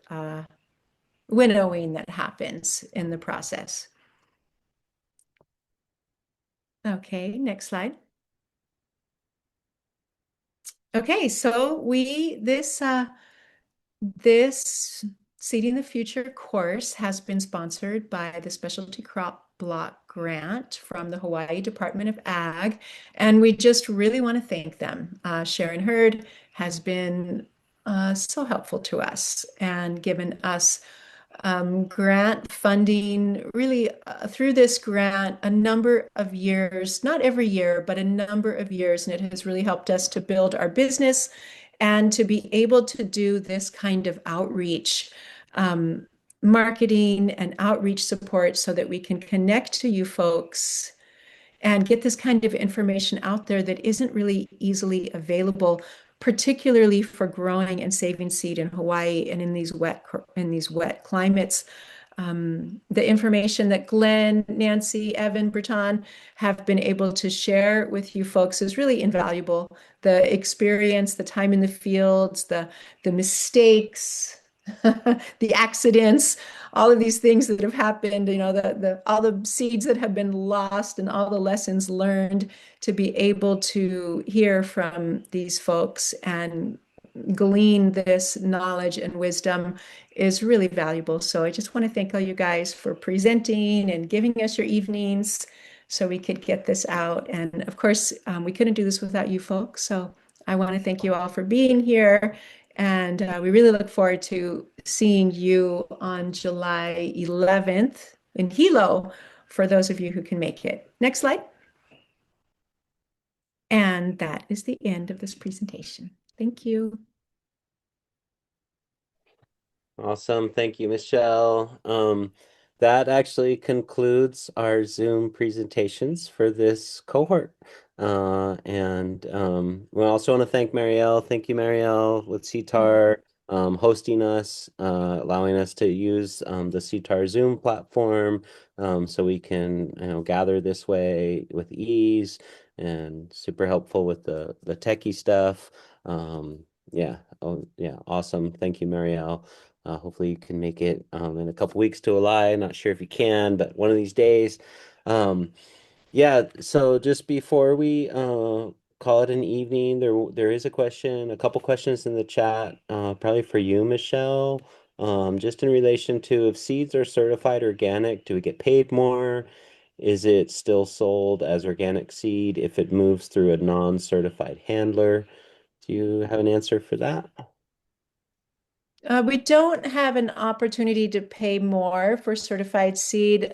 winnowing that happens in the process. Okay, next slide. Okay, so this Seeding the Future course has been sponsored by the Specialty Crop Block Grant from the Hawaii Department of Ag, and we just really want to thank them. Sharon Hurd has been so helpful to us and given us grant funding really through this grant a number of years, not every year, but a number of years, and it has really helped us to build our business and to be able to do this kind of outreach, marketing and outreach support so that we can connect to you folks and get this kind of information out there that isn't really easily available, particularly for growing and saving seed in Hawaii and in these wet climates. The information that Glenn, Nancy, Evan, Breton have been able to share with you folks is really invaluable. The experience, the time in the fields, the mistakes, the accidents, all of these things that have happened, all the seeds that have been lost and all the lessons learned, to be able to hear from these folks and glean this knowledge and wisdom is really valuable. So I just want to thank all you guys for presenting and giving us your evenings so we could get this out. And of course, we couldn't do this without you folks. So I want to thank you all for being here. And we really look forward to seeing you on July 11th in Hilo for those of you who can make it. Next slide. And that is the end of this presentation. Thank you. Awesome. Thank you, Michelle. That actually concludes our Zoom presentations for this cohort. And we also want to thank Marielle. Thank you, Marielle, with CTAR, hosting us, allowing us to use the CTAR Zoom platform so we can gather this way with ease, and super helpful with the techie stuff. Yeah. Oh, yeah. Awesome. Thank you, Marielle. Hopefully you can make it in a couple weeks to July. Not sure if you can, but one of these days. Yeah, so just before we call it an evening, there is a couple questions in the chat, probably for you, Michelle. Just in relation to if seeds are certified organic, do we get paid more? Is it still sold as organic seed if it moves through a non-certified handler? Do you have an answer for that? We don't have an opportunity to pay more for certified seed.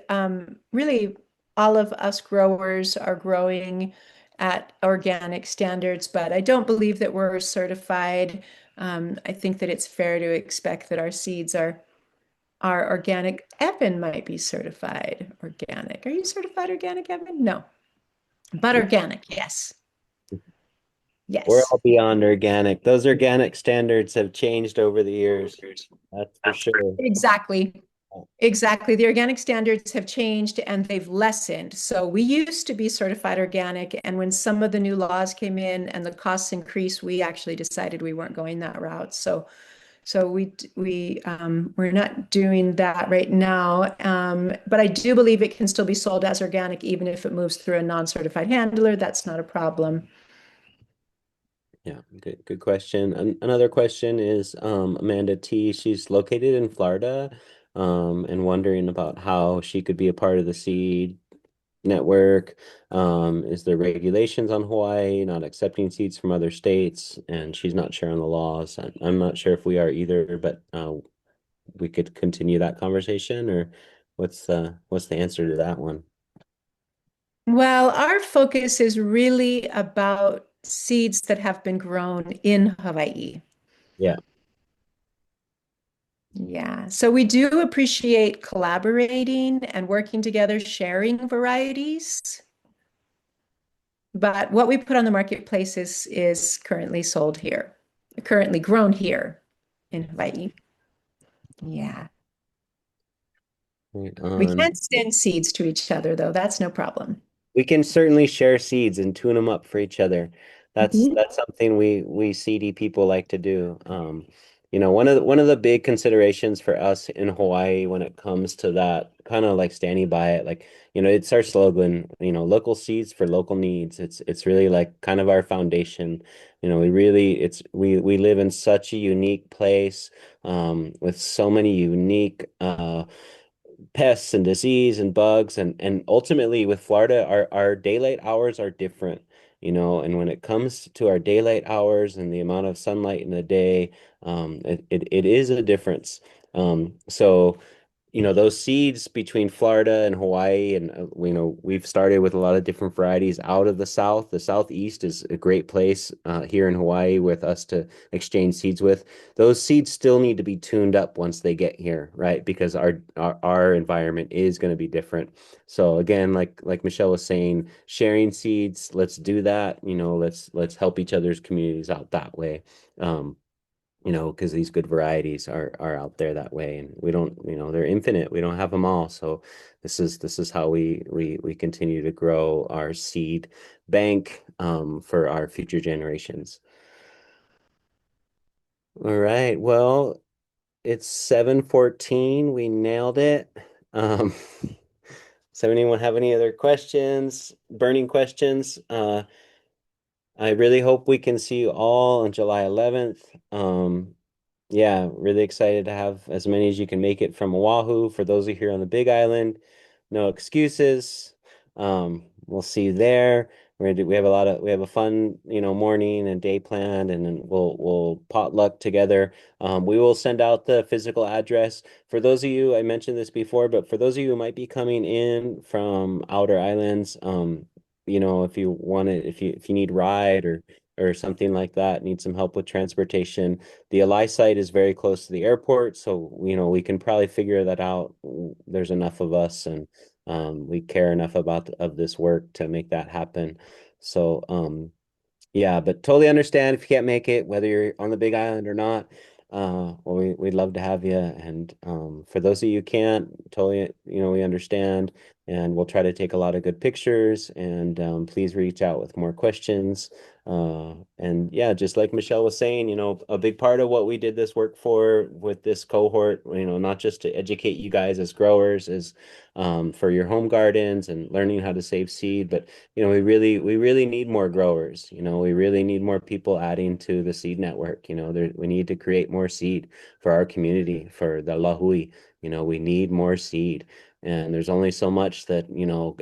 Really, all of us growers are growing at organic standards, but I don't believe that we're certified. I think that it's fair to expect that our seeds are organic. Evan might be certified organic. Are you certified organic, Evan? No, but organic, yes. We're Yes. all beyond organic. Those organic standards have changed over the years. That's for sure. Exactly. Exactly. The organic standards have changed and they've lessened. So we used to be certified organic, and when some of the new laws came in and the costs increased, we actually decided we weren't going that route. So we're not doing that right now. But I do believe it can still be sold as organic even if it moves through a non-certified handler. That's not a problem. Yeah, good question. Another question is Amanda T. She's located in Florida, and wondering about how she could be a part of the seed network. Is there regulations on Hawaii not accepting seeds from other states? And she's not sure on the laws. I'm not sure if we are either, but we could continue that conversation, or what's the answer to that one? Well, our focus is really about seeds that have been grown in Hawaii. Yeah. Yeah, so we do appreciate collaborating and working together, sharing varieties. But what we put on the marketplace is currently sold here, currently grown here in Hawaii. Yeah. Right We on. can't send seeds to each other, though. That's no problem. We can certainly share seeds and tune them up for each other. That's Mhm. that's something we seedy people like to do. One of the big considerations for us in Hawaii when it comes to that, kind of like standing by it, like, it's our slogan, local seeds for local needs. It's really like kind of our foundation. We live in such a unique place, with so many unique pests and disease and bugs, and ultimately with Florida, our daylight hours are different, and when it comes to our daylight hours and the amount of sunlight in the day, it is a difference. So those seeds between Florida and Hawaii, and we've started with a lot of different varieties out of the South. The Southeast is a great place here in Hawaii with us to exchange seeds with. Those seeds still need to be tuned up once they get here, right? Because our environment is going to be different. So again, like Michelle was saying, sharing seeds, let's do that. Let's help each other's communities out that way. Um, because these good varieties are out there that way, and we don't, they're infinite. We don't have them all. So this is how we continue to grow our seed bank for our future generations. All right. Well, it's 7:14. We nailed it. Um, does anyone have any other questions, burning questions? I really hope we can see you all on July 11th. Yeah, really excited to have as many as you can make it from Oahu. For those of you here on the Big Island, no excuses. We'll see you there. We have a fun, morning and day planned, and then we'll potluck together. We will send out the physical address. For those of you, I mentioned this before, but for those of you who might be coming in from outer islands, if you want it, if you need ride or something like that, need some help with transportation, the Ally site is very close to the airport, so we can probably figure that out. There's enough of us, and we care enough about of this work to make that happen. So yeah, but totally understand if you can't make it, whether you're on the Big Island or not. Well, we'd love to have you. And for those of you who can't, totally, we understand. And we'll try to take a lot of good pictures. And please reach out with more questions. And yeah, just like Michelle was saying, a big part of what we did this work for with this cohort, not just to educate you guys as growers, is for your home gardens and learning how to save seed, but we really need more growers. We really need more people adding to the seed network. We need to create more seed for our community, for the Lahui. We need more seed. And there's only so much that,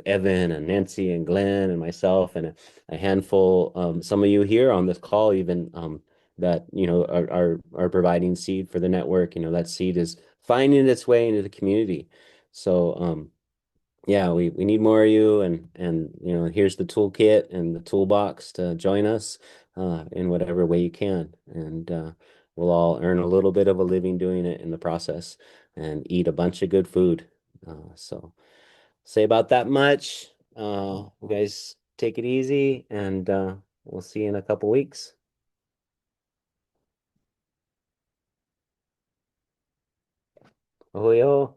Evan and Nancy and Glenn and myself and a handful, some of you here on this call even, that, are providing seed for the network. That seed is finding its way into the community. So, yeah, we need more of you, and here's the toolkit and the toolbox to join us in whatever way you can, and we'll all earn a little bit of a living doing it in the process and eat a bunch of good food. So say about that much. You guys take it easy, and we'll see you in a couple weeks. Ohio.